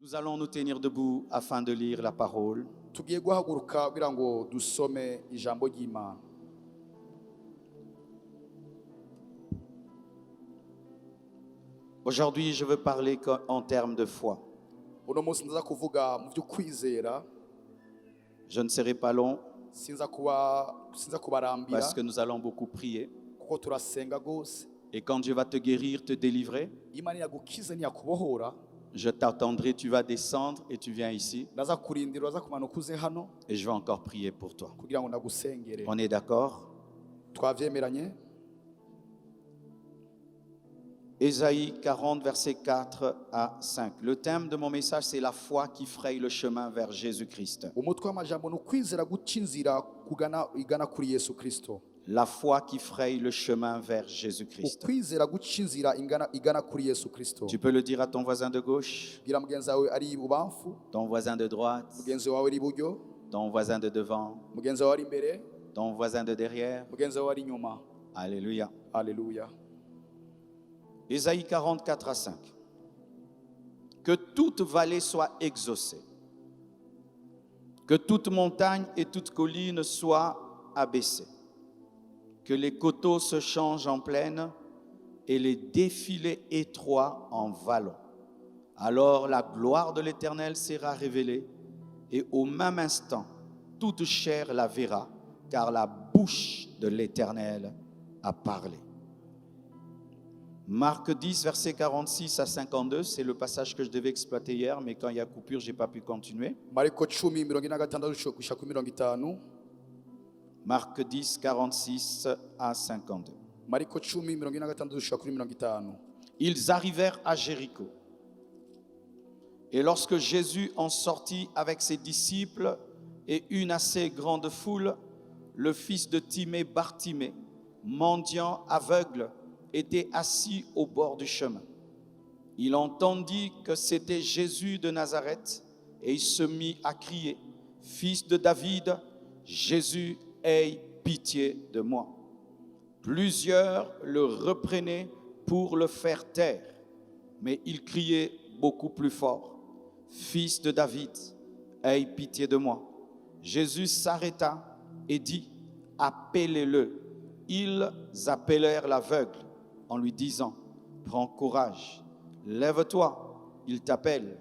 Nous allons nous tenir debout afin de lire la parole. tugiye guhaguruka kugira ngo dusome ijambo ry'Imana. Aujourd'hui, je veux parler en termes de foi. Uno munsi ndaza kuvuga mu by'ukwizera, Je ne serai pas long sinza kubarambira parce que nous allons beaucoup prier. kuko turasenga gose. Et quand Dieu va te guérir, te délivrer, Imana yagukize ntiyakubohora, je t'attendrai, tu vas descendre et tu viens ici. ndaza kurindira uraza kumanuka uze hano Et je vais encore prier pour toi. kugira ngo ndagusengere. On est d'accord? Twavyemeranye? Ésaïe 40, versets 4 à 5. Le thème de mon message, c'est la foi qui fraye le chemin vers Jésus-Christ. Umutwe w'amajambo ni ukwizera guca inzira igana kuri Yesu Kristo. La foi qui fraye le chemin vers Jésus-Christ. Ukwizera guca inzira igana kuri Yesu Kristo. Tu peux le dire à ton voisin de gauche, Bwira mugenzi wawe ari ibubamfu, ton voisin de droite, mugenzi wawe ari iburyo, ton voisin de devant, mugenzi wawe ari imbere, ton voisin de derrière. mugenzi wawe ari inyuma. Alléluia. Alléluia. Ésaïe 44 à 5. Que toute vallée soit exaucée, que toute montagne et toute colline soient abaissées, que les coteaux se changent en plaine et les défilés étroits en vallons. Alors la gloire de l'Éternel sera révélée et au même instant, toute chair la verra, car la bouche de l'Éternel a parlé. Marc 10, versets 46 à 52, c'est le passage que je devais exploiter hier, mais quand il y a coupure, je n'ai pas pu continuer. Mariko 10:46-50. Marc 10, 46 à 52. Mariko 10:46-50. Ils arrivèrent à Jéricho. Et lorsque Jésus en sortit avec ses disciples et une assez grande foule, le fils de Timée, Bartimée, mendiant aveugle, était assis au bord du chemin. Il entendit que c'était Jésus de Nazareth et il se mit à crier, « Fils de David, Jésus, aie pitié de moi. » Plusieurs le reprenaient pour le faire taire, mais il criait beaucoup plus fort, « Fils de David, aie pitié de moi. » Jésus s'arrêta et dit, « Appelez-le. » Ils appelèrent l'aveugle en lui disant, « Prends courage, lève-toi, il t'appelle. »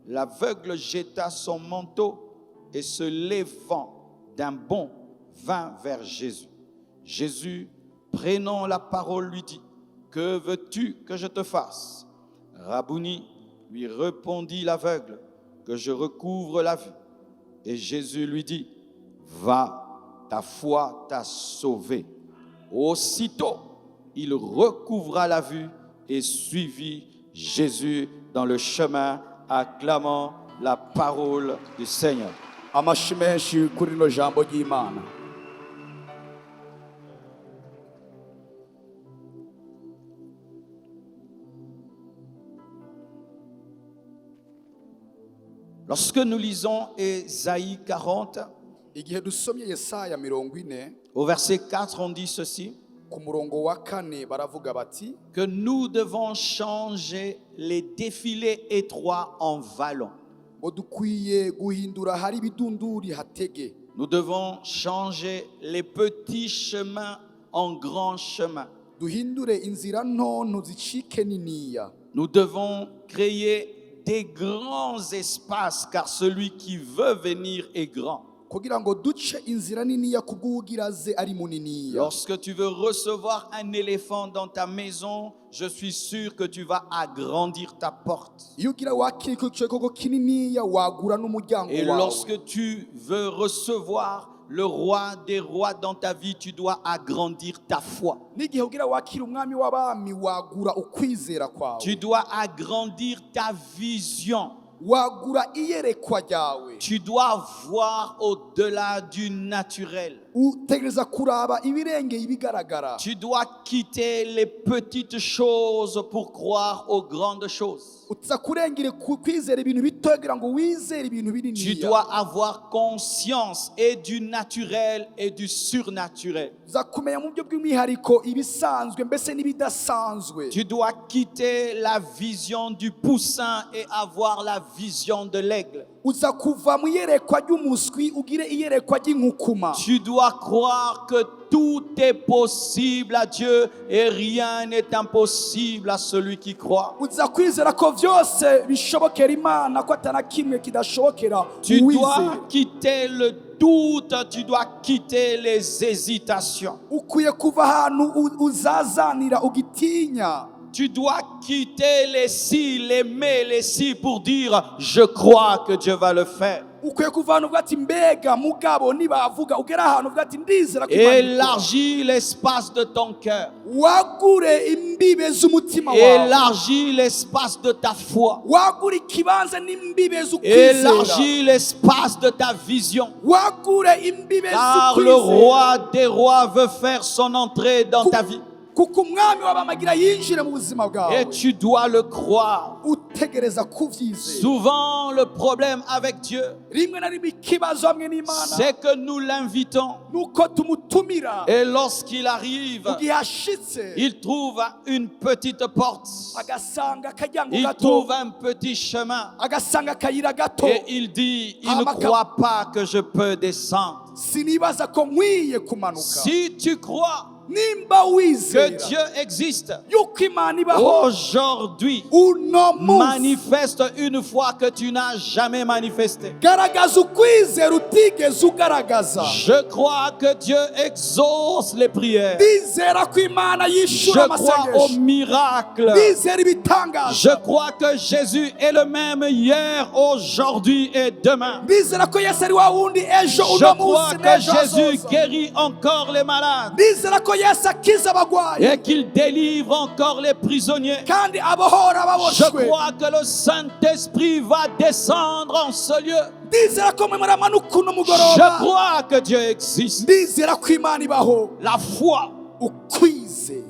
L'aveugle jeta son manteau et se levant d'un bond, vint vers Jésus. Jésus, prenant la parole, lui dit, « Que veux-tu que je te fasse ?» Rabouni, lui répondit l'aveugle, « Que je recouvre la vue. » Et Jésus lui dit, « Va, ta foi t'a sauvé. » Aussitôt, il recouvra la vue et suivit Jésus dans le chemin, acclamant la parole du Seigneur. Amashi menshi kuri rino jambo ry'Imana. Lorsque nous lisons Ésaïe 40, Igihe dusomye Yesaya 40, au verset 4, on dit ceci, ku murongo wa 4 baravuga bati, que nous devons changer les défilés étroits en vallons. ngo dukwiye guhindura hari ibidunduri hatege. Nous devons changer les petits chemins en grands chemins. Duhindure inzira ntonto zicike niniya. Nous devons créer des grands espaces, car celui qui veut venir est grand. Kugira ngo duce inzira niniya kubw'ugiraze ari muniniya. Lorsque tu veux recevoir un éléphant dans ta maison, je suis sûr que tu vas agrandir ta porte. Iyo ugira wakire koko kininiya wagura n'umuryango Et wawe. lorsque tu veux recevoir le roi des rois dans ta vie, tu dois agrandir ta foi. N'igihe ugira wakire umwami w'abami wagura ukwizera kwawe. Tu dois agrandir ta vision. Wagura iyerekwa ryawe. Tu dois voir au-delà du naturel. utegereza kuraba ibirengeye ibigaragara. Tu dois quitter les petites choses pour croire aux grandes choses. Utza kurengera kwizera ibintu bito kugira ngo wizere ibintu Tu binini. dois avoir conscience et du naturel et du surnaturel. Uza kumenya mu buryo bw'umwihariko ibisanzwe mbese n'ibidasanzwe. Tu dois quitter la vision du poussin et avoir la vision de l'aigle. Uza kuva mu iyerekwa ry'umuswi ugire iyerekwa ry'inkukuma. Tu dois croire que tout est possible à Dieu et rien n'est impossible à celui qui croit. Uza kwizera ko vyose bishobokera Imana, ko atana kimwe kidashobokera Tu uwizera. dois quitter le doute, tu dois quitter les hésitations. Ukwiye kuva ahantu uzazanira ugitinya. Tu dois quitter les si, les mais, les si pour dire je crois que Dieu va le faire. Ukwiye kuva ahantu uvuga ati mbega mugabo nibavuga, ugera ahantu uvuga ati ndizera ko Imana ikora. Élargis l'espace de ton cœur. Wagure imbibe z'umutima wawe. Élargis l'espace de ta foi. Wagure ikibanza n'imbibe z'ukwizera. Élargis l'espace de ta vision. Wagure imbibe Car le roi des rois veut faire son entrée dans ta vie. kuko umwami w'abamagira yinjire mu buzima bwawe. Et tu dois le croire. Utegereza kuvyizera. Souvent, le problème avec Dieu, Rimwe na rimwe ikibazo hamwe n'Imana c'est que nous l'invitons. nuko tumutumira. Et lorsqu'il arrive, Igihe ashitse il trouve une petite porte. agasanga akaryango Il gato, trouve un petit chemin. agasanga akayira gato. Et il dit, il ne croit pas que je peux descendre. Sinibaza ko nkwiye kumanuka. Si tu crois Nimba que wizera Dieu existe, yuko Imana ibaho aujourd'hui, uno munsi, manifeste une foi que tu n'as jamais manifestée. garagaza ukwizera utigeze ugaragaza. Je crois que Dieu exauce les prières. Ndizera ko Imana yishura Je crois au amasengesho. miracle. Ndizera ibitangaza. Je crois que Jésus est le même hier, aujourd'hui et demain. Ndizera ko Yesu ari wa wundi ejo Je uno crois munsi que n'ejo Jésus hazoza. guérit encore les malades Ndizera ko Yesu akiza abagwayi et qu'il délivre encore les prisonniers. kandi abohora Je ababoshwe. crois que le Saint-Esprit va descendre en ce lieu. Ndizera ko mwe muramanuka uno Je mugoroba. crois que Dieu existe. Ndizera ko Imana ibaho. La foi. Ukwizera.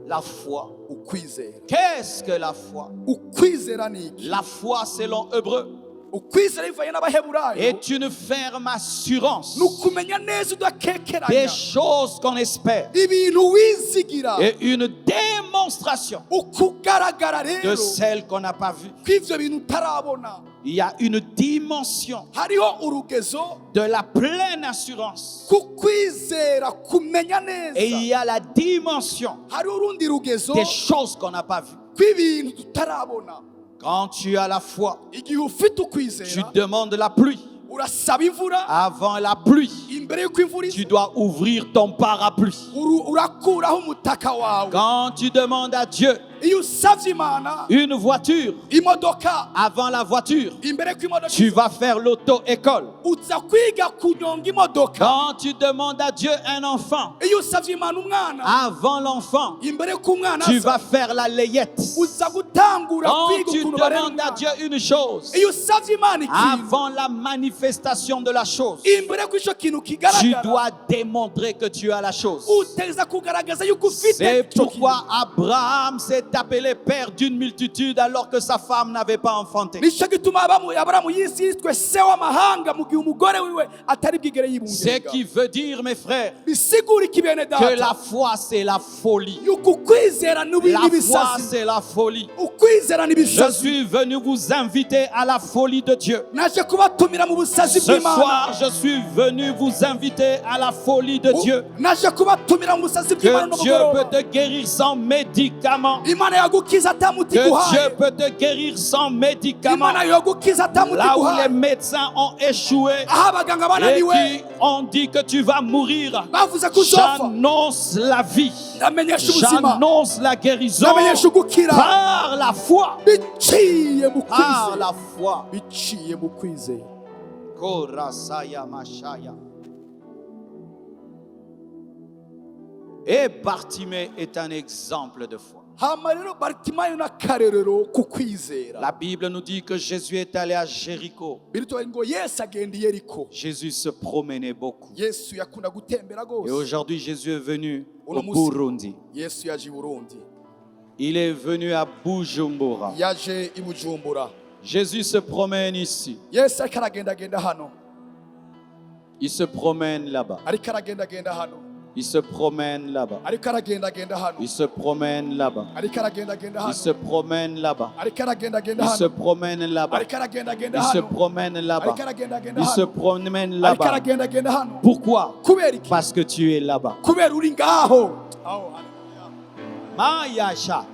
La foi. Ukwizera. Qu'est-ce que la foi? Ukwizera ni iki? La foi, selon Hébreu, Ukwizera bivanye n'Abaheburayo est une ferme assurance ni ukumenya neza des udakekeranya choses qu'on espère ibintu wizigira, et une démonstration ukugaragara de rero celles qu'on n'a pas vues. kw'ivyo bintu utarabona. Il y a une dimension Hariho urugezo de la pleine assurance kukwizera kumenya et il neza, y a la dimension hariho urundi rugezo des choses qu'on n'a pas vues. kw'ibintu tutarabona. Quand tu as la foi, Igihe ufite tu ukwizera demandes la pluie. urasaba imvura, Avant la pluie, imbere y'uko imvura tu iza dois ouvrir ton parapluie. urakuraho umutaka wawe. Quand tu demandes à Dieu Iyo usavye Imana une voiture, imodoka, avant la voiture, imbere y'uko imodoka tu iza vas faire l'auto-école. uza kwiga kunyonga imodoka. Quand tu demandes à Dieu un enfant, Iyo usavye Imana umwana, avant l'enfant, imbere y'uko umwana tu aza vas faire la layette. uza gutangura Quand kwiga tu ukuntu barera demandes à umwana. Dieu une chose, Iyo usavye Imana ikintu, avant la manifestation de la chose, imbere y'uko ico kintu tu kigaragara, dois démontrer que tu as la chose. utegereza kugaragaza yuko ufite C'est ico kintu. pourquoi Abraham s'est appelé père d'une multitude alors que sa femme n'avait pas enfanté. Nico gituma Aburahamu yisi yitwe se w'amahanga mu gihe umugore wiwe atari bwigere Ce yibungenga. qui veut dire, mes frères, Bisigura iki bene que data? la foi c'est la folie. Yuko ukwizera La foi n'ibisazi. c'est la folie. Ukwizera Je n'ibisazi. suis venu vous inviter à la folie de Dieu. Naje kubatumira mu busazi Ce bw'Imana. soir, je suis venu vous inviter à la folie de Dieu. Naje kubatumira mu busazi bw'Imana no Que Dieu mugoroba. peut te guérir sans médicaments. Imana yagukiza atamuti Que Dieu guhaye. peut te guérir sans médicaments. Imana yagukiza atamuti Là où les guhaye. médecins ont échoué Aho abaganga et bananiwe qui ont dit que tu vas mourir, bavuze ko uzopfa. j'annonce la vie. Ndamenyesha ubuzima. J'annonce la guérison Ndamenyesha ugukira. par la foi. Biciye mu Par kwizera. la foi. Biciye mu kwizera. Korasaya Mashaya. Et Bartimée est un exemple de foi. hama rero Baritimayo n'akarerero ku kwizera. La Bible nous dit que Jésus est allé à Jéricho. Birutwa ngo Yesu agenda i Yeriko. Jésus se promenait beaucoup. Yesu yakunda gutembera Et gose. aujourd'hui, Jésus est venu au Uno musi Burundi. Yesu yaje i Burundi. Il est venu à Bujumbura. Yaje i Bujumbura. Jésus se promène ici. Yesu ariko aragendagenda hano. Il se promène là-bas. Ariko aragendagenda hano. Il se promène là-bas. Ariko aragendagenda hano. Il se promène là-bas. Ariko aragendagenda Il hano. se promène là-bas. Ariko aragendagenda Il se hano. promène là-bas. Ariko aragendagenda Il se hano. promène là-bas. Ariko aragendagenda Il se hano. promène Ariko là-bas. aragendagenda hano. Pourquoi? Kubera iki? Parce que tu es là-bas. Kubera uri ngaho. Mayasha.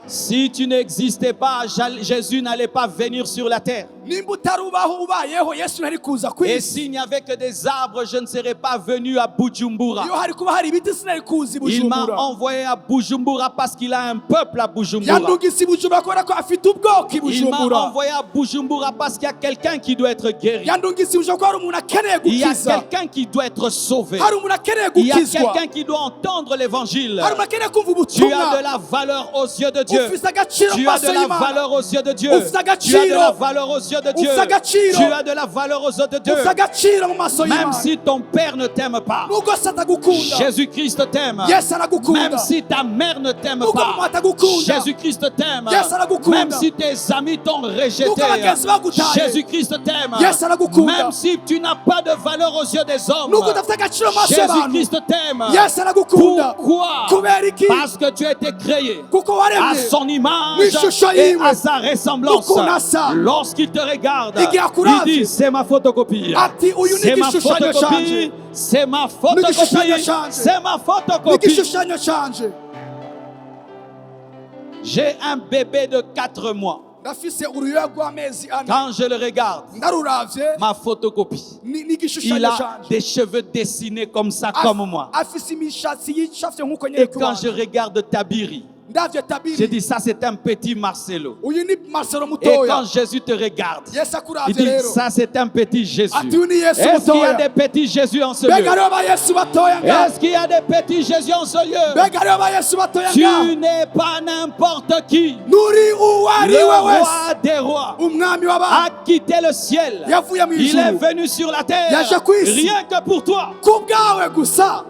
Si tu n'existais pas, Jésus n'allait pas venir sur la terre. Nimba utarubaho ubayeho Yesu ntari kuza ku Et isi. s'il n'y avait que des arbres, je ne serais pas venu à Bujumbura. Iyo hari kuba hari ibiti sinari kuza i Il m'a Bujumbura. envoyé à Bujumbura parce qu'il a un peuple à Bujumbura. Yandungise i Bujumbura kubera ko afite ubwoko i Il m'a Bujumbura. envoyé à Bujumbura parce qu'il y a quelqu'un qui doit être guéri. Yandungise i Bujumbura ko hari umuntu akeneye Il y a gukiza. quelqu'un qui doit être sauvé. Hari umuntu akeneye Il y a gukizwa. quelqu'un qui doit entendre l'évangile. Hari umuntu akeneye kumva Tu as de ubutumwa. la valeur aux yeux de Dieu. Ufise agaciro mu Tu as maso de la y'Imana. valeur aux yeux de Dieu. Ufise Tu as de agaciro. la valeur aux yeux de Dieu. Ufise agaciro. Tu as de la valeur aux yeux de Dieu. Ufise agaciro mu maso Même y'Imana. si ton père ne t'aime pas, Nubwo se atagukunda. Jésus-Christ t'aime. Yesu aragukunda. Même si ta mère ne t'aime Nubwo mama pas, atagukunda. Jésus-Christ t'aime. Yesu aragukunda. Même si tes amis t'ont rejeté, Nubwo abagenzi bagutaye. Jésus-Christ t'aime. Yesu aragukunda. Même si tu n'as pas de valeur aux yeux des hommes, Nubwo udafite agaciro mu maso y'abantu. Jésus-Christ t'aime. Yesu aragukunda. Pourquoi? Kubera iki? Parce que tu as été créé Kuko à waremye. son image Mwishusho et yiwe. à sa ressemblance. Nuko unasa. Lorsqu'il te regarde, Igihe akuravye. il dit c'est ma photocopie. Ati uyu ni C'est ma igishushanyo photocopie. canje. C'est ma N'igishushanyo photocopie. canje. C'est ma photocopie. N'igishushanyo canje. J'ai un bébé de 4 mois. Ndafise uruyoya rw'amezi ane. Quand je le regarde, Ndaruravye. ma photocopie, Ni il igishushanyo a canje. des cheveux dessinés comme ça, comme moi. Afise imishatsi yicafye nk'uko nyene Et quand je kubanje. regarde Tabiri, Ndavye j'ai Tabiri. dit ça c'est un petit Marcelo. Uyu ni Marcelo Et mutoya. quand Jésus te regarde, Yesu il akuravye dit rero. ça c'est un petit Jésus. Ati uyu ni Yesu Est-ce qu'il y a mutoya. des petits Jésus en ce Mbega lieu? hariho ba Yesu batoya nga. Est-ce qu'il y a des petits Jésus en ce lieu? Mbega hariho ba Yesu batoya Tu nga. n'es pas n'importe qui. Nuri uwo ari Le we wese. roi des rois Umwami w'abantu. a quitté le ciel. Yavuye mu Il est ijuru. venu sur la terre Yaje ku isi. rien que pour toi. Ku bwawe gusa.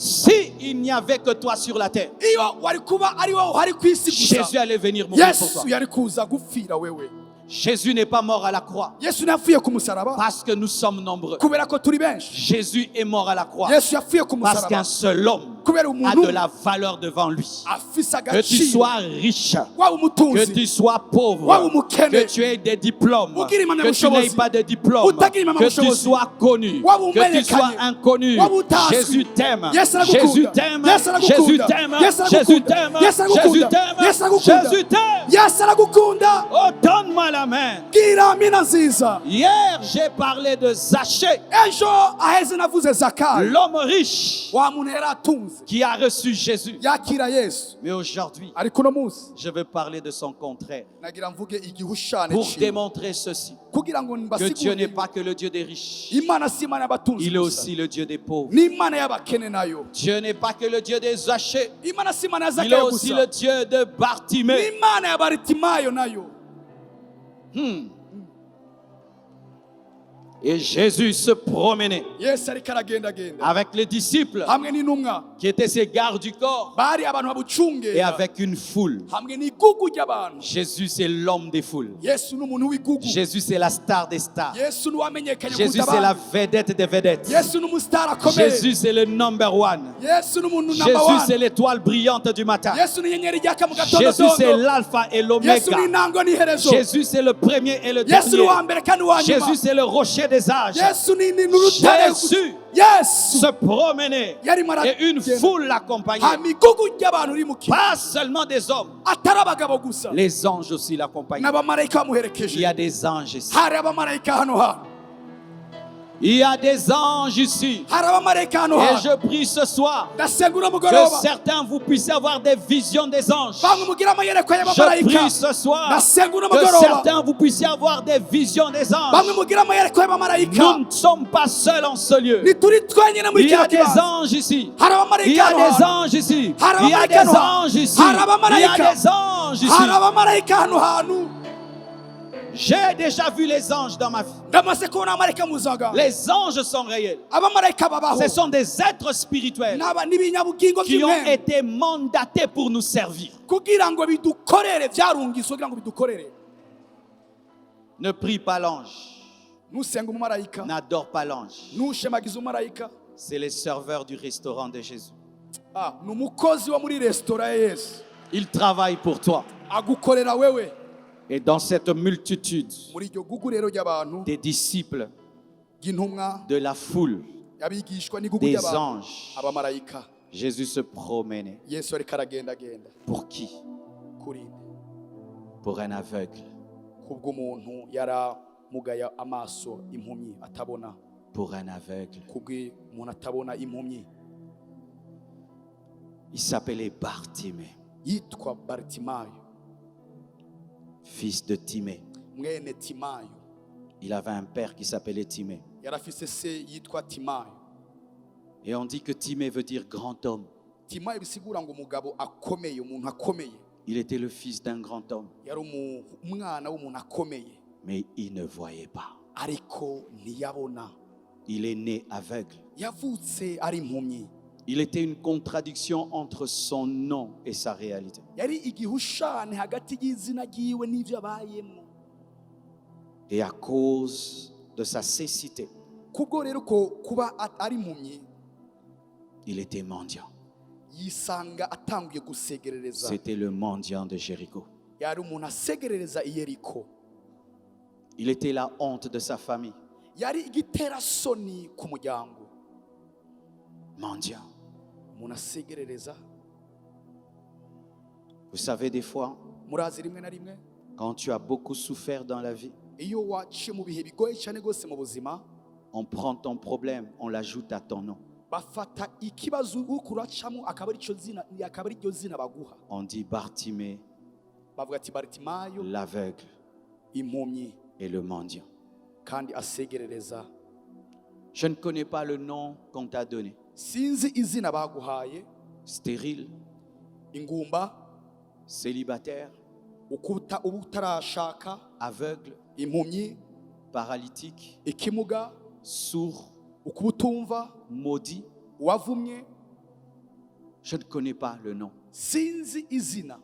Si il n'y avait que toi sur la terre, Iyo wari kuba ari wowe uhari ku isi gusa. Jésus allait venir mourir pour Yesu toi. yari kuza gupfira wewe. Jésus n'est pas mort à la croix Yesu ntiyapfuye ku musaraba parce que nous sommes nombreux. kubera ko turi benshi. Jésus est mort à la croix Yesu yapfuye ku parce qu'un musaraba seul homme kubera a umuntu de la valeur devant lui. afise Que tu agaciro. sois riche, Waba que umutunzi, tu sois pauvre, waba umukene, que tu aies des diplômes, Ugira que tu impamyabushobozi, n'aies pas de diplôme, utagira que tu impamyabushobozi, sois connu, waba que tu umenyekanye, sois inconnu. waba utazwi. Jésus t'aime, Yesu aragukunda. Jésus t'aime, Yesu aragukunda. Jésus t'aime, Yesu aragukunda. Jésus t'aime, Yesu aragukunda. Jésus t'aime, Yesu aragukunda. Jésus t'aime. Yesu aragukunda. Oh, donne-moi la main. Gira amina nziza. Hier, j'ai parlé de Zachée, Ejo aheze navuze Zakayo. l'homme riche Wa muntu yari atunze. qui a reçu Jésus. Yakira Yesu. Mais aujourd'hui, Ariko uno munsi je veux parler de son contraire nagira mvuge igihushane pour ciwe. démontrer ceci, Kugira ngo que Dieu n'est mbasigurire pas que le Dieu des riches, Imana si Imana y'abatunzi il est gusa. aussi le Dieu des pauvres. Ni Imana y'abakene nayo. Dieu n'est pas que le Dieu des Zachée, Imana si Imana ya il est Zakayo aussi gusa. le Dieu de Ni Bartimée. Imana ya Baritimayo nayo. Et Jésus se promenait Yesu ariko aragendagenda avec les disciples hamwe n'intumwa qui étaient ses gardes du corps bari abantu et babucungera avec une foule. hamwe n'igugu ry'abantu. Jésus, c'est l'homme des foules. Yesu ni umuntu w'igugu. Jésus, c'est la star des stars. Yesu ni uwamenyekanye Jésus, kuruta c'est la abandi. vedette des vedettes. Yesu ni umusitari akomeye. Jésus, c'est le number one. Yesu ni umuntu number Jésus, c'est one. l'étoile brillante du matin. Yesu ni inyenyeri ryaka mu Jésus, c'est gatondo. l'alpha et Yesu ni l'oméga. intango n'iherezo. Jésus, c'est le premier et le Yesu ni dernier. uwa mbere kandi uwa nyuma. Jésus, c'est le rocher des âges. Yesu ni n'urutare. Jésus Yesu se promenait yarimo et une aragenda. foule l'accompagnait. hama igugu ry'abantu riri mu kigo. Pas seulement des hommes, Atari abagabo gusa. les anges aussi l'accompagnaient. N'abamarayika Il y bamuherekeje. a des anges ici. Hari abamarayika hano hantu. Il y a des anges ici. hari abamarayika hano Et hantu je prie ce soir ndasenga uno que mugoroba certains vous puissiez avoir des visions des anges. bamwe mugira amayerekwa Je y'abamarayika prie ce soir ndasenga uno que mugoroba certains vous puissiez avoir des visions des bamwe anges. mugira amayerekwa y'abamarayika Nous ne sommes pas seuls en ce lieu. ntituri twenyine muri Il y a kino des kibanza anges ici. hari Il y abamarayika a hano des hantu anges ici. hari Il y a abamarayika des hano hantu anges ici. hari Il y a abamarayika des anges ici. hari abamarayika hano hantu J'ai déjà vu les anges dans ma vie. ndamaze kubona abamarayika mu zaga Les anges sont réels. abamarayika babaho Ce sont des êtres spirituels n'ibinyabugingo qui ont by'umwembe été mandatés pour nous servir. kugira ngo bidukorere byarungiswe kugira ngo bidukorere Ne prie pas l'ange. nusenga umumarayika N'adore pas l'ange. nushemagiza umumarayika C'est les serveurs du restaurant de Jésus. ni umukozi wo muri resitora ya yesu Ils travaillent pour toi. agukorera wewe Et dans cette multitude muri iryo gugu rero ry'abantu des disciples, ry'intumwa de la foule, abigishwa n'igugu des ry'abantu anges, abamarayika Jésus se promenait. yesu ariko aragendagenda Pour qui? kuri nde Pour un aveugle, kubw'umuntu yaramugaya amaso impumyi atabona pour un aveugle. kubw'umuntu atabona impumyi Il s'appelait Bartimée, yitwa baritimayo fils de Timée. mwene timayo Il avait un père qui s'appelait Timée. yari afise se yitwa timayo Et on dit que Timée veut dire grand homme. timayo bisigura ngo umugabo akomeye umuntu akomeye Il était le fils d'un grand homme, yari umwana w'umuntu akomeye mais il ne voyait pas. ariko ntiyabona Il est né aveugle. yavutse ari impumyi Il était une contradiction entre son nom et sa réalité. yari igihushane hagati y'izina ryiwe n'ibyo abayemo Et à cause de sa cécité, kubwo rero ko kuba ari impumyi il était mendiant. yisanga atanguye gusegerereza C'était le mendiant de Jéricho. yari umuntu asegerereza i yeriko Il était la honte de sa famille. yari igiterasoni ku muryango Mendiant. umuntu asegerereza Vous savez, des fois, murazi rimwe na rimwe quand tu as beaucoup souffert dans la vie, iyo waciye mu bihe bigoye cyane rwose mu buzima on prend ton problème, on l'ajoute à ton nom. bafata ikibazo uri kuracamo akaba ari ryo zina baguha On dit Bartimée, bavuga ati baritimayo l'aveugle impumyi et le mendiant. kandi asegerereza Je ne connais pas le nom qu'on t'a donné. sinzi izina baguhaye Stérile, ingumba célibataire, uba utarashaka aveugle, impumyi paralytique, ikimuga sourd, ukuba utumva maudit. wavumye Je ne connais pas le nom. sinzi izina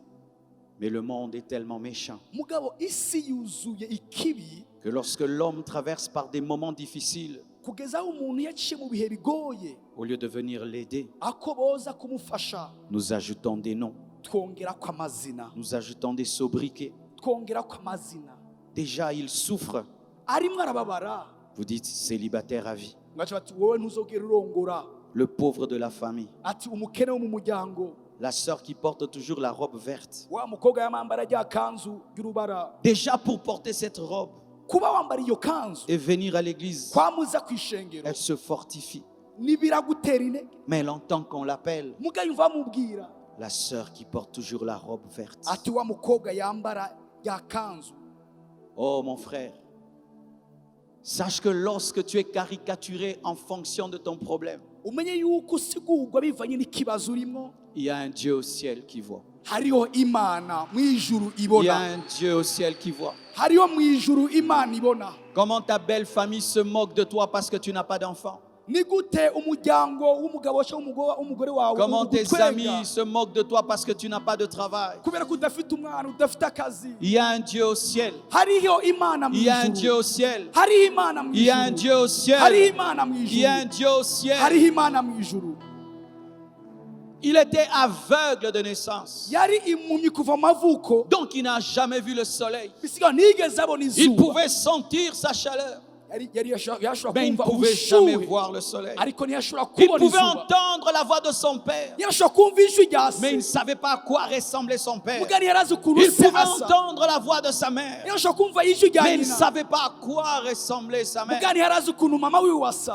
Mais le monde est tellement méchant mugabo isi yuzuye ikibi que lorsque l'homme traverse par des moments difficiles, kugeza aho umuntu yaciye mu bihe bigoye au lieu de venir l'aider, ako boza kumufasha nous ajoutons des noms, twongera ko amazina nous ajoutons des sobriquets. twongera ko amazina Déjà, il souffre. arimwe arababara Vous dites célibataire à vie, ngaca bati wowe ntuzogera urongora le pauvre de la famille, ati umukene wo mu muryango la sœur qui porte toujours la robe verte. wa mukobwa yamambara rya kanzu y'urubara Déjà, pour porter cette robe kuba wambara iyo kanzu et venir à l'église, kwamuza ku ishengero elle se fortifie. nibiragutera intege Mais elle entend qu'on l'appelle mugayo uva mubwira la sœur qui porte toujours la robe verte. ati wa mukobwa yambara rya kanzu Oh mon frère, sache que lorsque tu es caricaturé en fonction de ton problème, umenye yuko usigurwa bivanye n'ikibazo urimo il y a un Dieu au ciel qui voit. hariho imana mu ijuru Il y a ibona un Dieu au ciel qui voit. hariho mu ijuru imana ibona Comment ta belle famille se moque de toi parce que tu n'as pas d'enfant. ni gute umuryango w'umugabo cyangwa umugore wawe Comment tes ugutwenga amis se moquent de toi parce que tu n'as pas de travail. kubera ko udafite umwana udafite akazi Il y a un Dieu au ciel. hariho imana mu Il y a un Dieu ijuru au ciel. hariho imana mu Il y a un ijuru Dieu au ciel. hariho imana mu Il y a un ijuru Dieu au ciel. hariho imana mu ijuru Il était aveugle de naissance. yari impumyi kuva mu mavuko Donc il n'a jamais vu le soleil. bisiga nigeze abona Il izuba pouvait sentir sa chaleur. Mais il ne pouvait jamais voir le soleil. Il pouvait entendre la voix de son père. Mais il ne savait pas à quoi ressemblait son père. Il pouvait entendre la voix de sa mère. Mais il ne savait pas à quoi ressemblait sa mère.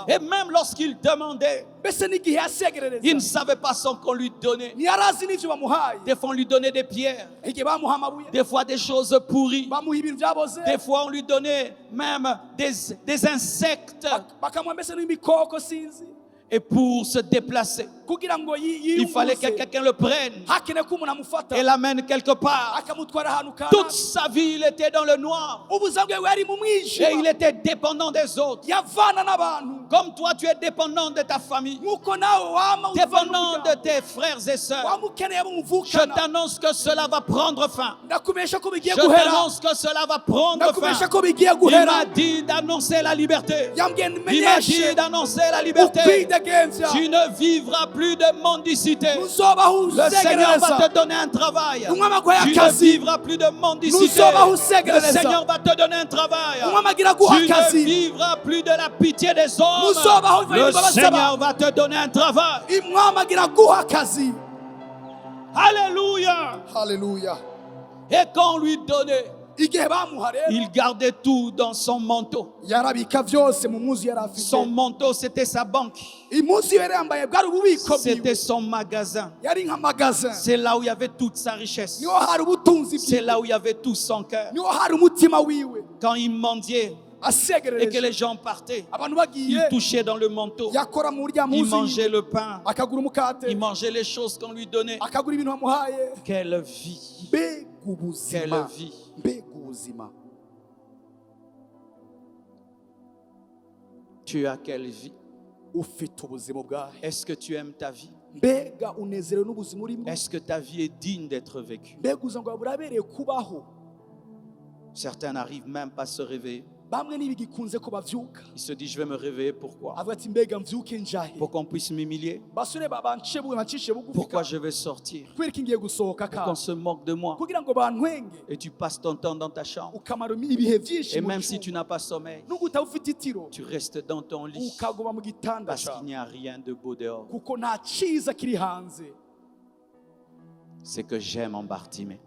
Et même lorsqu'il demandait, il ne savait pas ce qu'on lui donnait. Des fois on lui donnait des pierres. Des fois des choses pourries. Des fois on lui donnait même des insectes. Et pour se déplacer, il fallait que quelqu'un le prenne et l'amène quelque part. Toute sa vie, il était dans le noir. Et il était dépendant des autres. Comme toi, tu es dépendant de ta famille, dépendant de tes frères et sœurs. Je t'annonce que cela va prendre fin. Je t'annonce que cela va prendre fin. Il m'a dit d'annoncer la liberté. Il m'a dit d'annoncer la liberté. Tu ne vivras plus de mendicité. Le Seigneur va te donner un travail. Tu ne vivras plus de mendicité. Le Seigneur va te donner un travail. Tu ne vivras plus de la pitié des hommes. Le Seigneur va te donner un travail. Alléluia. Alléluia. Et quand on lui donnait, il gardait tout dans son manteau. Son manteau, c'était sa banque. C'était son magasin. C'est là où il y avait toute sa richesse. C'est là où il y avait tout son cœur. Quand il mendiait et que les gens partaient, il touchait dans le manteau. Il mangeait le pain. Il mangeait les choses qu'on lui donnait. Quelle vie! Quelle vie! Tu as quelle vie? Est-ce que tu aimes ta vie? Est-ce que ta vie est digne d'être vécue? Certains n'arrivent même pas à se réveiller. Il se dit, je vais me réveiller, pourquoi? Pour qu'on puisse m'humilier. Pourquoi je vais sortir? Pour qu'on se moque de moi. Et tu passes ton temps dans ta chambre. Et même si tu n'as pas sommeil, tu restes dans ton lit. Parce qu'il n'y a rien de beau dehors. C'est que j'aime en Bartimée.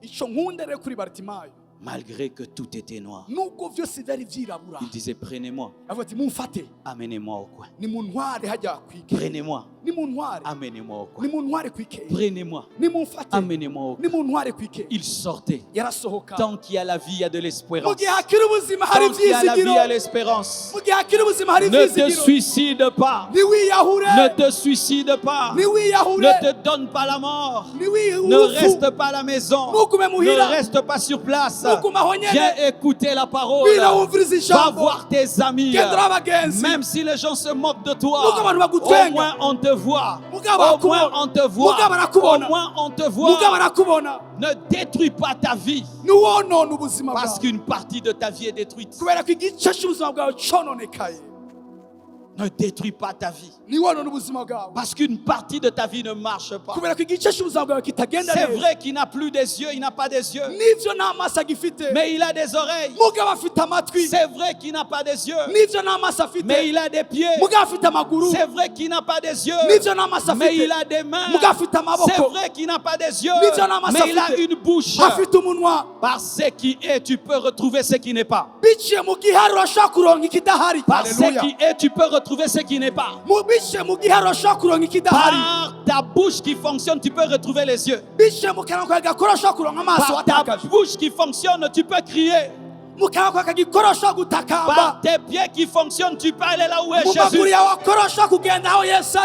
Malgré que tout était noir, il disait, prenez-moi, amenez-moi au coin. Prenez-moi, amenez-moi au coin. Prenez-moi, amenez-moi au coin. Il sortait. Tant qu'il y a la vie, il y a de l'espérance. Tant qu'il y a la vie, il y a l'espérance. Ne te suicide pas. Ne te suicide pas. Ne te donne pas la mort. Ne reste pas à la maison. Ne reste pas sur place. Viens écouter la parole. Va voir tes amis. Même si les gens se moquent de toi, au moins on te voit. Au moins on te voit. Au moins on te voit. Ne détruis pas ta vie. Parce qu'une partie de ta vie est détruite. Ne détruis pas ta vie. Parce qu'une partie de ta vie ne marche pas. C'est vrai qu'il n'a plus des yeux, il n'a pas des yeux. Mais il a des oreilles. C'est vrai qu'il n'a pas des yeux. Mais il a des pieds. C'est vrai qu'il n'a pas des yeux. Mais il a des mains. C'est vrai qu'il n'a pas des yeux. Mais il a une bouche. Par ce qui est, tu peux retrouver ce qui n'est pas. Par ce qui est, tu peux retrouver ce qui n'est pas. Par ta bouche qui fonctionne, tu peux retrouver les yeux. Par ta bouche qui fonctionne, tu peux crier. Par tes pieds qui fonctionnent, tu peux aller là où est Jésus.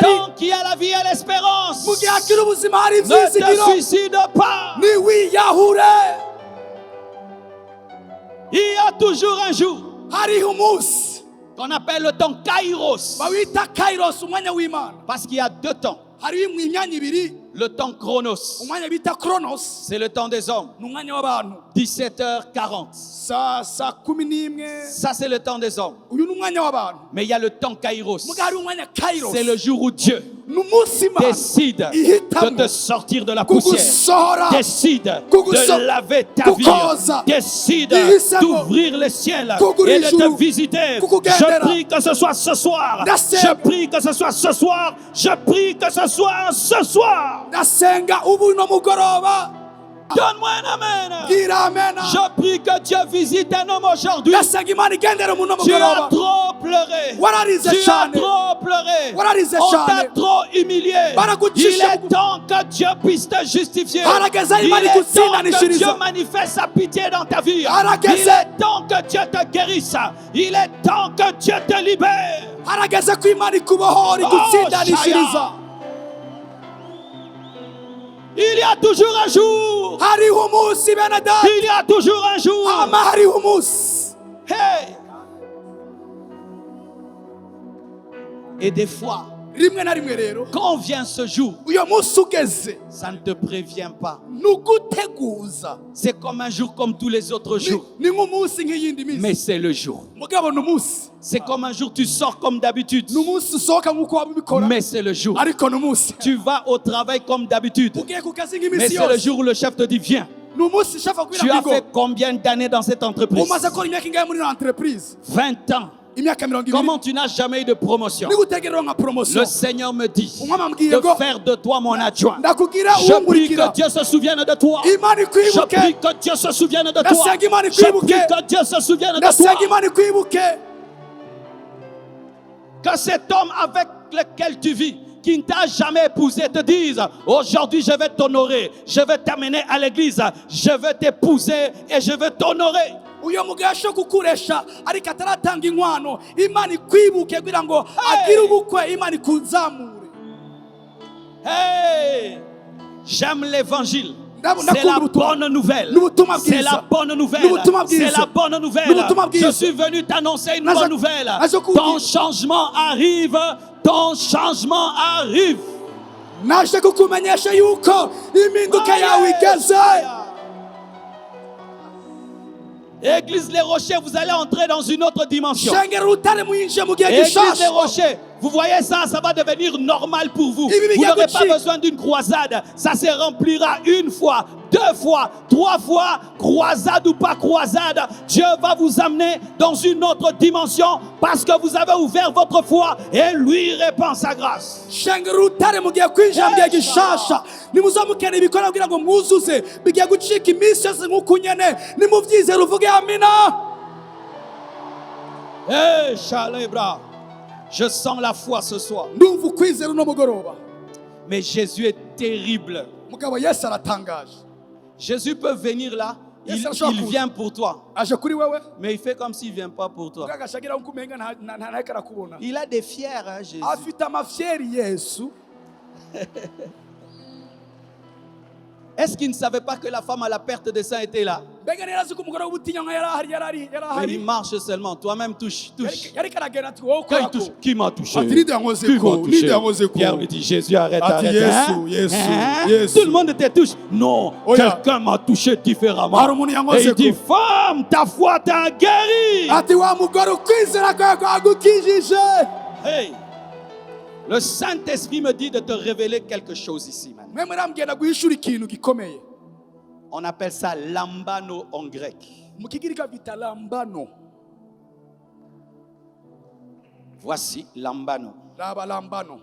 Tant qu'il y a la vie et l'espérance, ne te suicide pas. Il y a toujours un jour qu'on appelle le temps Kairos. Parce qu'il y a deux temps. Le temps chronos, umwanya bita kronos c'est le temps des hommes. ni umwanya w'abantu 17h40. saa 11 Ça, c'est le temps des hommes. uyu ni umwanya w'abantu Mais il y a le temps kairos. muga hari umwanya kairos C'est le jour où Dieu ni umunsi Imana décide de ihitamo te sortir de la poussière. kugusohora Décide Kuguso- de laver ta vie. kukoza. Décide Ihisemo. d'ouvrir le ciel Kugura et de ijuru. te visiter. Kukugendera. Je prie que ce soit ce soir. Ndasenga. Je prie que ce soit ce soir. Je prie que ce soit ce soir. ndasenga ubu no mugoroba Donne-moi un amen. bwira amena Je prie que Dieu visite un homme aujourd'hui. ndasenga Imana igendere mu no Tu as mugoroba trop pleuré. wararize Tu as cyane trop pleuré. wararize On t'a cyane trop humilié. Baragucisha Il est bugu- temps que Dieu puisse te justifier. Harageze Il Imana est temps igutsindanishiriza. que Dieu manifeste sa pitié dans ta vie. Harageze. Il est temps que Dieu te guérisse. Il est temps que Dieu te libère. harageze ko Imana ikubohora igutsindanishiriza Shaya. Il y a toujours un jour. hariho umunsi bene data Il y a toujours un jour. hama hariho umunsi Hey. Et des fois, rimwe na rimwe rero quand vient ce jour, uyo munsi ugeze ça ne te prévient pas. nuguteguza C'est comme un jour comme tous les autres jours. ni nk'umunsi nk'iyindi Mais minsi c'est le jour. mugabo ni umunsi C'est comme un jour tu sors comme d'habitude. ni umunsi usohoka nk'uko waba ubikora Mais c'est le jour. ariko ni umunsi Tu vas au travail comme d'habitude. ugiye ku kazi Mais nk'iminsi c'est le yose jour où le chef te dit viens. ni umunsi shafa kubwira Tu as ngo fait combien d'années dans cette entreprise? umaze gukora imyaka ingahe muri iyo entreprise 20 ans. imyaka 20 Comment tu n'as jamais eu de promotion? ni gutegerera nka promotion Le Seigneur me dit umwami ambwiye de ngo faire de toi mon adjoint. ndakubwira Je prie uwungurikira que Dieu se souvienne de toi. Imana Je prie ikwibuke que Dieu se souvienne de toi. Ndasenga Imana Je prie ikwibuke. que Dieu se souvienne de ndasenga toi. Imana ikwibuke Que cet homme avec lequel tu vis, qui ne t'a jamais épousé, te dise aujourd'hui je vais t'honorer, je vais t'amener à l'église, je vais t'épouser et je vais t'honorer. uyo mugabo ashobora kukuresha ariko ataratanga inkwano Imana ikwibuke kugira ngo agire ubukwe Imana ikuzamure Hey, j'aime l'évangile. Ndabona C'est la kumva ubutumwa. bonne nouvelle. N'ubutumwa C'est bwiza. la bonne nouvelle. N'ubutumwa bwiza. C'est la bonne nouvelle. N'ubutumwa bwiza. Je suis venu t'annoncer une Naza- bonne nouvelle. naza kubwira. Ton changement arrive. Ton changement arrive. naje kukumenyesha yuko impinduka yawe igeze Église Les Rochers, vous allez entrer dans une autre dimension. shengera urutare muyinjiye mu gihe Église Les gishasha Rochers, vous voyez ça, ça va devenir normal pour vous. Ibi Vous bijya n'aurez pas gucika. besoin d'une croisade. Ça se remplira une fois, 2 fois, 3 fois, croisade ou pas croisade. Dieu va vous amener dans une autre dimension parce que vous avez ouvert votre foi et lui répand sa grâce. shengera urutare mugiye kwinjira mu gihe gishasha nimuzamukene ibikora kugira ngo mwuzuze bigiye gucika iminsi yose nk'uko nyene nimuvyizere uvuge amina Hey, Chalebra, je sens la foi ce soir. ndumva ukwizera uno mugoroba Mais Jésus est terrible. mugabo Yesu aratangaje Jésus peut venir là, Yes, sir, il vient pour toi. aje kuri wewe Mais il fait comme s'il ne vient pas pour toi. ugashagira nkuko umenga ntariko arakubona Il a des fiers, hein, Jésus. afite amafyeri Yesu Est-ce qu'il ne savait pas que la femme à la perte de sang était là? mbega nerazi ko umugore w'ubutinyanga yarahari Mais il marche seulement. Toi-même, touche. yariko aragenda ati wowe Quand il ukorako touche, qui m'a touché? ati ninde yankoze Qui ko m'a touché? ninde yankoze ko Pierre lui dit, Jésus, arrête, Ati arrête. Yesu, hein? Yesu, Hein? Yesu. Tout le monde te touche. Non, Oh, yeah. quelqu'un m'a touché différemment. Hari umuntu yankoze Et il dit, ko. femme, ta foi t'a guéri. ati wa mugore ukwizera kwawe kwagukijije Hey, le Saint-Esprit me dit de te révéler quelque chose ici, man. mwe murambwira guhishura ikintu gikomeye On appelle ça lambano en grec. mu kigirika bita lambano Voici lambano. raba lambano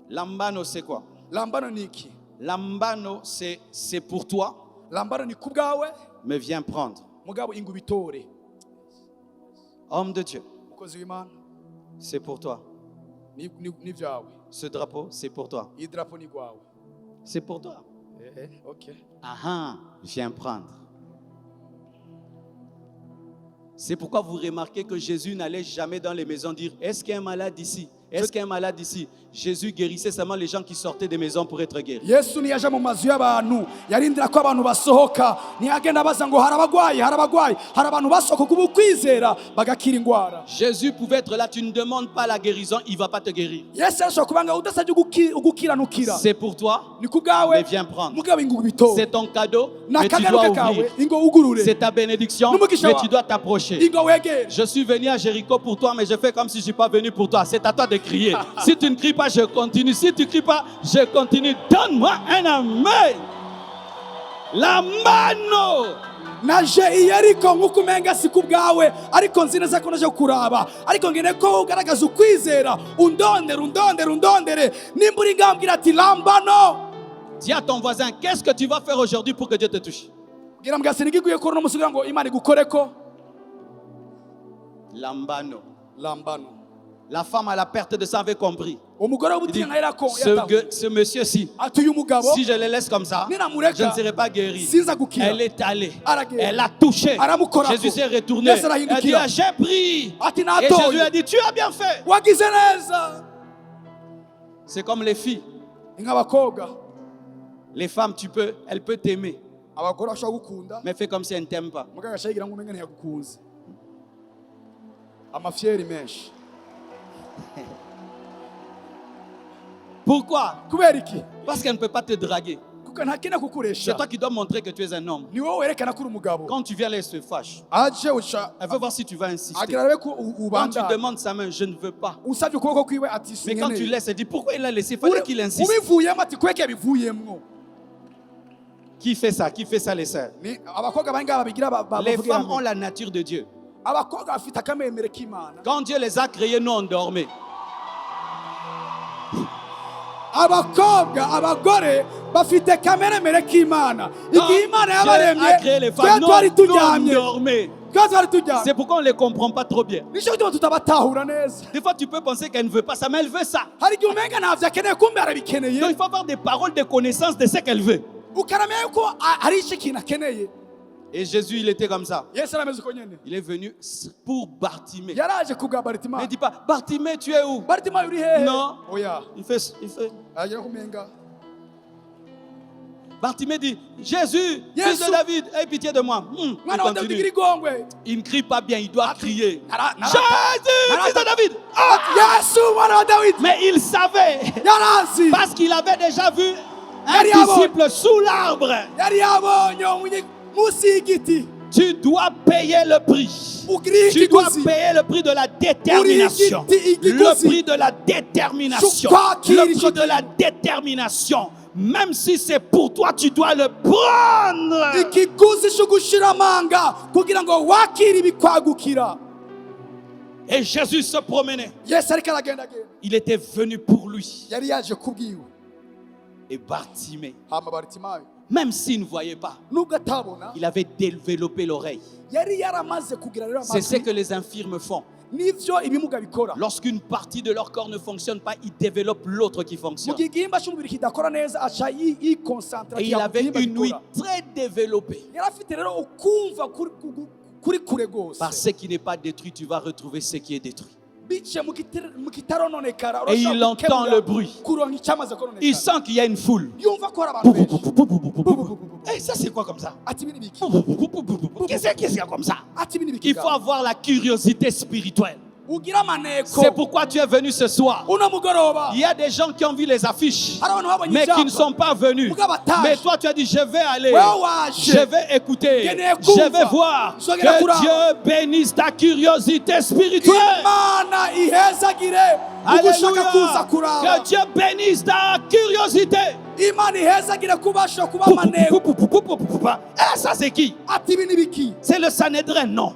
Lambano, c'est quoi? lambano ni iki Lambano, c'est pour toi, lambano ni ku bwawe mais viens prendre. mugabo ingubitore Homme de Dieu, mukozi w'Imana c'est pour toi. ni vyawe Ce drapeau, c'est pour toi. iyi drapo ni gwawe C'est pour toi. okay Ah, viens prendre. C'est pourquoi vous remarquez que Jésus n'allait jamais dans les maisons dire, est-ce qu'il y a un malade ici? Est-ce qu'un malade ici, Jésus guérissait seulement les gens qui sortaient des maisons pour être guéris? Yesu niyaje mu mazu y'abantu yarindira ko abantu basohoka ntiyagenda abaza ngo hari abagwayi hari abantu basohoka kuba kwizera bagakira indwara. Jésus pouvait être là, tu ne demandes pas la guérison, il ne va pas te guérir. Yesu arashobora kubanga udasabye ugukiranukira. C'est pour toi, Ni kubwawe mais viens prendre. mugabo ingugu bito. C'est ton cadeau, mais tu dois Nakagaruka kawe ouvrir. ingo ugurure. C'est ta bénédiction, N'umugisha mais wa- tu dois t'approcher. Ingo wegere. Je suis venu à Jéricho pour toi, mais je fais comme si je ne suis pas venu pour toi. C'est à toi de crier. Si tu ne cries pas, je continue. Si tu ne cries pas, je continue. Donne-moi un amen. La mano. Naje iyariko nkuko umenga si kubwawe ariko nzi neza ko naje kuraba ariko ngene ko ugaragaza ukwizera undondere nimba uri ngambwira ati lambano. Dis à ton voisin, qu'est-ce que tu vas faire aujourd'hui pour que Dieu te touche? Gira mbwa sinigiguye ko no musugira ngo Imana igukoreko. Lambano. Lambano. La femme à la perte de sang avait compris. Umugore Il dit, w'ubutinya yarako yatawe ce monsieur-ci, ati uyu mugabo si je le laisse comme ça, je ne serai pas guéri. sinza gukira. Elle est allée. Aragenda. Elle a touché. Aramukorako. Jésus s'est retourné. Yesu Elle arahindukira. a dit, ah, j'ai pris. Ati Et natoye. Jésus a dit, tu as bien fait. Wagize neza. C'est comme les filles. Nk'abakobwa Les femmes, elles peuvent t'aimer, abagore bashobora gukunda mais fais comme si elles ne t'aiment pas. muganga ashayigira ngo umenye ntiyagukunze. Amafyeri menshi. Pourquoi? Kubera iki? Parce qu'elle ne peut pas te draguer. Kuko ntakene kukuresha. C'est toi qui dois montrer que tu es un homme. Ni wowe werekana ko uri umugabo. Quand tu viens là, elle se fâche. Aje uca Elle veut voir si tu vas insister. agira rebe ko Quand tu ubanda. demandes sa main, je ne veux pas. Usabye ukuboko kwiwe ati Mais quand tu sinkeneye. laisses, elle dit, pourquoi il a laissé? Il fallait qu'il insiste. Ubivuyemo ati kweke bivuyemwo. Qui fait ça? Qui fait ça, les sœurs? Ni abakobwa bari ngaha babigira Les bavugira femmes hamwe. ont la nature de Dieu. Abakobwa bafite akamemere k'Imana. Quand Dieu les a créés, nous on dormait. Abakobwa abagore bafite kameremere k'Imana. Igihe Imana Dieu a créé yabaremye les twe femmes, twari nous on turyamye. dormait. Twe twari turyamye. C'est pourquoi on ne les comprend pas trop bien. Nicyo gituma tutabatahura neza. Des fois, tu peux penser qu'elle ne veut pas ça, mais elle veut ça. Hari igihe umenga ntavyo akeneye kumbe arabikeneye. Donc il faut avoir des paroles de connaissance de ce qu'elle veut. Ukaramenya yuko hari ico kintu akeneye. Et Jésus, il était comme ça. Yesu arameze uko nyene. Il est venu pour Bartimée. Yaraje kubwa Mais Bartimayo. il ne dit pas, Bartimée, tu es où? Bartimayo uri hehe? Non. Oya. Il fait. Agira kumenga. Bartimée dit, Jésus, Yesu. fils de David, aie pitié de moi. Il Mwana wa Dawidi gira continue. igongwe. Il ne crie pas bien, il doit crier. Nara- Jésus, fils de David. Ah! Yesu mwana wa Dawidi. Mais il savait, Yarazi. parce qu'il avait déjà vu un Yari yabonye. disciple sous l'arbre. Yari yabonye munsi y'igiti. Tu dois payer le prix. Ugira Tu dois ikiguzi. payer le prix de la détermination. Igiti, Le igiguzi. prix de la détermination. Chukwakira Le prix de la détermination. Même si c'est pour toi, tu dois le prendre. Ikiguzi cyo gushira amanga kugira ngo wakire ibikwagukira. Et Jésus se promenait. Yesu ariko aragendagenda. Il était venu pour lui. Yari yaje kubwiwe. Et Bartimée, Hama Bartimayo. même s'il ne voyait pas, Nubwo atabona. il avait développé l'oreille. Yari yaramaze kugira rero C'est ce amatwi. que les infirmes font. Nivyo ibimuga bikora. Lorsqu'une partie de leur corps ne fonctionne pas, ils développent l'autre qui Mu fonctionne. gihe igihimba cy'umubiri kidakora neza aca yikonsantra. Et il avait une ouïe très développée. Yari afite rero ukumva kuri kure gose. Par ce qui n'est pas détruit, tu vas retrouver ce qui est détruit. Bice mu kitarononekara. Et il entend le bruit. Kuronka icyamaze kononekara. Il sent qu'il y a une foule. Yumva ko hari abantu benshi. Et ça, c'est quoi comme ça? Ati ibi ni biki? Qu'est-ce qu'il y a comme ça? Ati ibi ni biki? Il faut avoir la curiosité spirituelle. Ugira amaneko. C'est pourquoi tu es venu ce soir. Uno mugoroba. Il y a des gens qui ont vu les affiches, Hari abantu babonye mais qui ne ibyapa. sont pas venus. Mais toi, tu as dit, je vais aller. Wewe waje. Je vais écouter. Keneye Je vais kumva. voir. Nzogera kuraba. Que Dieu bénisse ta curiosité spirituelle. Imana ihezagire ugushaka kuza Alléluia. kuraba. Que Dieu bénisse ta curiosité. Imana ihezagire kubasha kuba amaneko. Eh, ça c'est qui? Ati ibi ni biki? C'est le Sanhédrin? Non.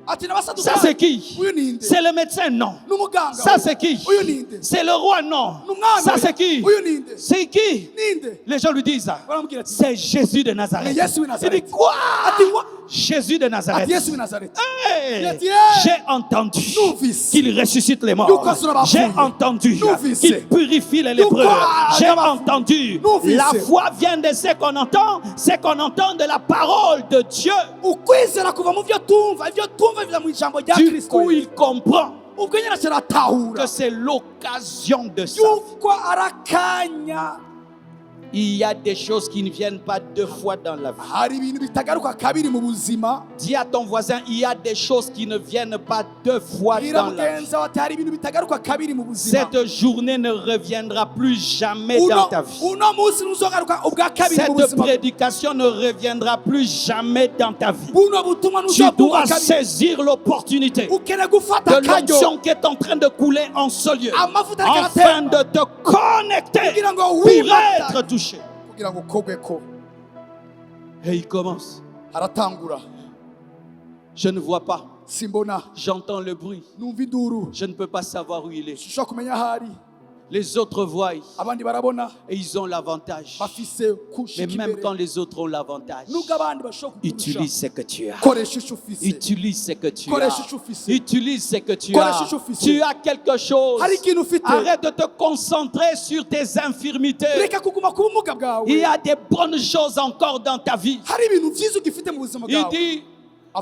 Ati n'abasaduka. Ça c'est qui? Uyu ninde? C'est le médecin? Non. N'umuganga. Ça c'est qui? Uyu ninde? C'est le roi? Non. N'umwami. Ça c'est qui? Uyu ninde? C'est qui? Ninde? Les gens lui disent, Baramubwira ati c'est Jésus de Nazareth. ni Yesu w'i Il Nazareth. dit quoi? Ati wa Jésus de Nazareth. ati Yesu w'i Nazareth. Hey, Il a dit, hey, j'ai entendu numvise. qu'il ressuscite les morts. Yuko asura J'ai abapfuye. entendu Numvise. qu'il purifie les lépreux. Yuko J'ai agaba- entendu. Numvise. La foi vient de ce qu'on entend, c'est qu'on entend de la parole de Dieu. Ukwizera kuva mu byo tumva, ibyo tumva biva mu ijambo rya Du Kristo. coup, il comprend ubwo nyine aratahura que c'est l'occasion de sa vie. yuko arakanya. Il y a des choses qui ne viennent pas deux fois dans la vie. hari ibintu bitagaruka kabiri mu buzima. Dis à ton voisin, il y a des choses qui ne viennent pas deux fois bwira dans la vie. mugenzi wawe ati hari ibintu bitagaruka kabiri mu buzima. Cette journée ne reviendra plus jamais dans ta vie. uno munsi ntuzogaruka ubwa kabiri mu Cette buzima. prédication ne reviendra plus jamais dans ta vie. buno butumwa Tu dois ntuzogaruka kabiri. saisir l'opportunité ukene gufata de akaryo. l'onction qui est en train de couler en ce lieu, amavuta ariko afin aratemba. de te connecter kugira ngo pour wimata. être touché. kugira ngo ukogweko. Et il commence. aratangura. Je ne vois pas. simbona. J'entends le bruit. numva induru. Je ne peux pas savoir où il est. sinshobora kumenya aho ari. Les autres voient abandi barabona. et ils ont l'avantage. bafise Mais kushika même imbere. quand les autres ont l'avantage, nubwo abandi bashobora kukurusha. utilise ce que tu as. koresha icyo ufise. Utilise ce que tu koresha as. icyo ufise. Utilise ce que tu Koresha as. icyo ufise. Tu as quelque chose. hari ikintu ufite. Arrête de te concentrer sur tes infirmités. reka kuguma ku bumuga bwawe. Il y a des bonnes choses encore dans ta vie. hari ibintu byiza ugifite mu buzima Il bwawe. dit,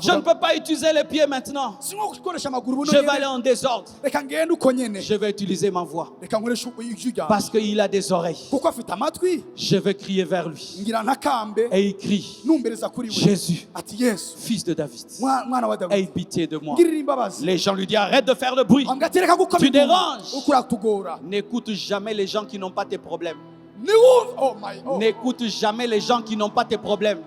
je ne peux pas utiliser les pieds maintenant. sinko gukoresha amaguru buno Je vais aller nyene. en désordre. reka ngende uko nyene. Je vais utiliser ma voix. reka nkoresha ijwi ryawe. Parce qu'il a des oreilles. kuko afite amatwi. Je vais crier vers lui. ngira ntakambe. Et il crie, numbereza kuri we. Jésus, ati yesu. fils de David, mwana wa aie dawidi. pitié de moi. ngirira imbabazi. Les gens lui disent, arrête de faire le bruit. ambwa ati reka gukoma Tu induru. déranges. uko uratugora. N'écoute jamais les gens qui n'ont pas tes problèmes. niwumve. oh my oh. N'écoute jamais les gens qui n'ont pas tes problèmes.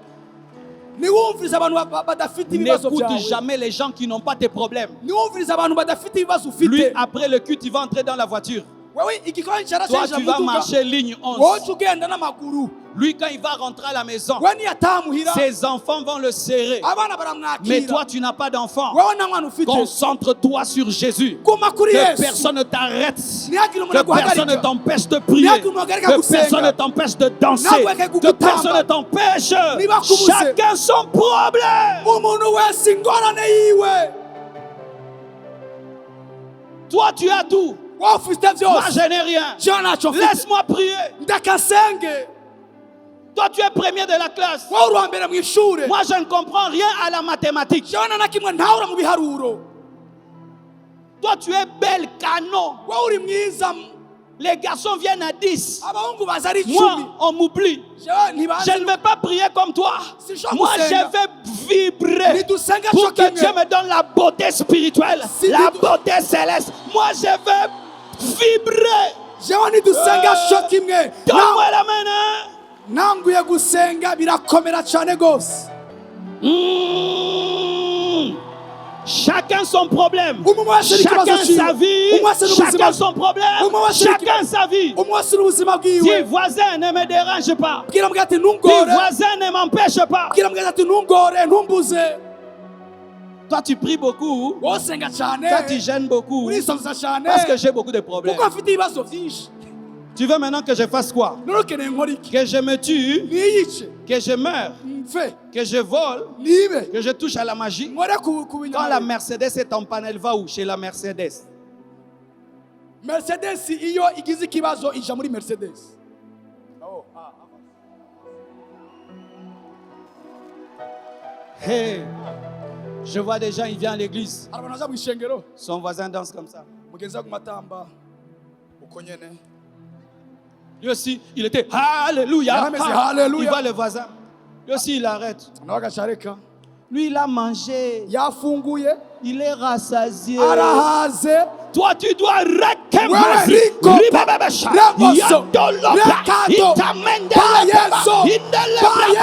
niwumviriza abantu badafite ibibazo N'écoute byawe. jamais les gens qui n'ont pas tes problèmes. niwumviriza abantu badafite ibibazo Lui, ufite. après le culte, il va entrer dans la voiture. wewe igikorwa Toi, cyarashaje tu vas muduga. marcher ligne wowe 11. ugenda n'amaguru. Lui, quand il va rentrer à la maison, we niyatamuhira. ses enfants vont le serrer. abana Mais baramwakira. toi, tu n'as pas d'enfant. wewe nta mwana ufite. Concentre-toi sur Jésus. guma kuri Que yesu. personne ne t'arrête. ntihagire umuntu Que personne ne aguhagarika. t'empêche de prier. Que personne ne t'empêche de danser. Que personne ne t'empêche. Chacun son problème. umuntu wese ingorane yiwe. Toi, tu as tout. wowe ufite Moi, byose. je n'ai rien. jewe ntacyo mfite. Laisse-moi prier. ndakasenge. Toi, tu es premier de la classe. wowe uri uwa mbere mu ishure. Moi, je ne comprends rien à la mathématique. jewe nta na kimwe ntahura mu biharuro. Toi, tu es bel canon. wowe uri mwiza. Les garçons viennent à 10. abahungu baza ari Moi, 10. on m'oublie. jewe ntibazi. Je ne vais pas prier comme toi. Si je Moi, vous je aime. vais vibrer nidusenga pour cyo que kimwe. Dieu me donne la beauté spirituelle, Si la tu- beauté céleste. Moi, je vais vibrer. jewe nidusenga cyo kimwe. Donne-moi la main. Hein? nanguye gusenga birakomera cyane gose. Chacun son problème. Umwe wese n'ikibazo Chacun cyiwe. sa vie. Umwe wese n'ubuzima Chacun bwe. son problème. Umwe wese Chacun sa vie. umwe wese n'ubuzima Dis, bwiwe. voisin, ne me dérange pas. bwira mbwa ati Dis, ntungore. voisin, ne m'empêche pas. bwira mbwa ati ntungore ntumbuze. Toi, tu pries beaucoup. wowe usenga cyane. Toi, tu gênes beaucoup. urisonza cyane. Parce que j'ai beaucoup de problèmes. kuko afite ibibazo byinshi. Tu veux maintenant que je fasse quoi? none ukeneye nkora iki? Que je me tue, niyice. que je meure, mfe. que je vole, nibe. que je touche à la magie. nkore ku Quand binyama. la Mercedes est en panne, elle va où? Chez la Mercedes. Mercedes iyo igize ikibazo ija muri Mercedes. Hey, je vois des gens, ils viennent à l'église. hari abantu baza mu ishengero. Son voisin danse comme ça. mugenzi we kumatamba uko nyene. Lui aussi, il était Alléluia. Ah, mais c'est Alléluia. Il voit le voisin. Lui aussi, il arrête. nawe agacareka. Lui, il a mangé. yafunguye. Il est rassasié. arahaze. Toi, tu dois Wewe rekembrasi. riko. Ribababasha. Remoso. Yandoloba. Rekato. Itamende. Payeso. Indele. Paye.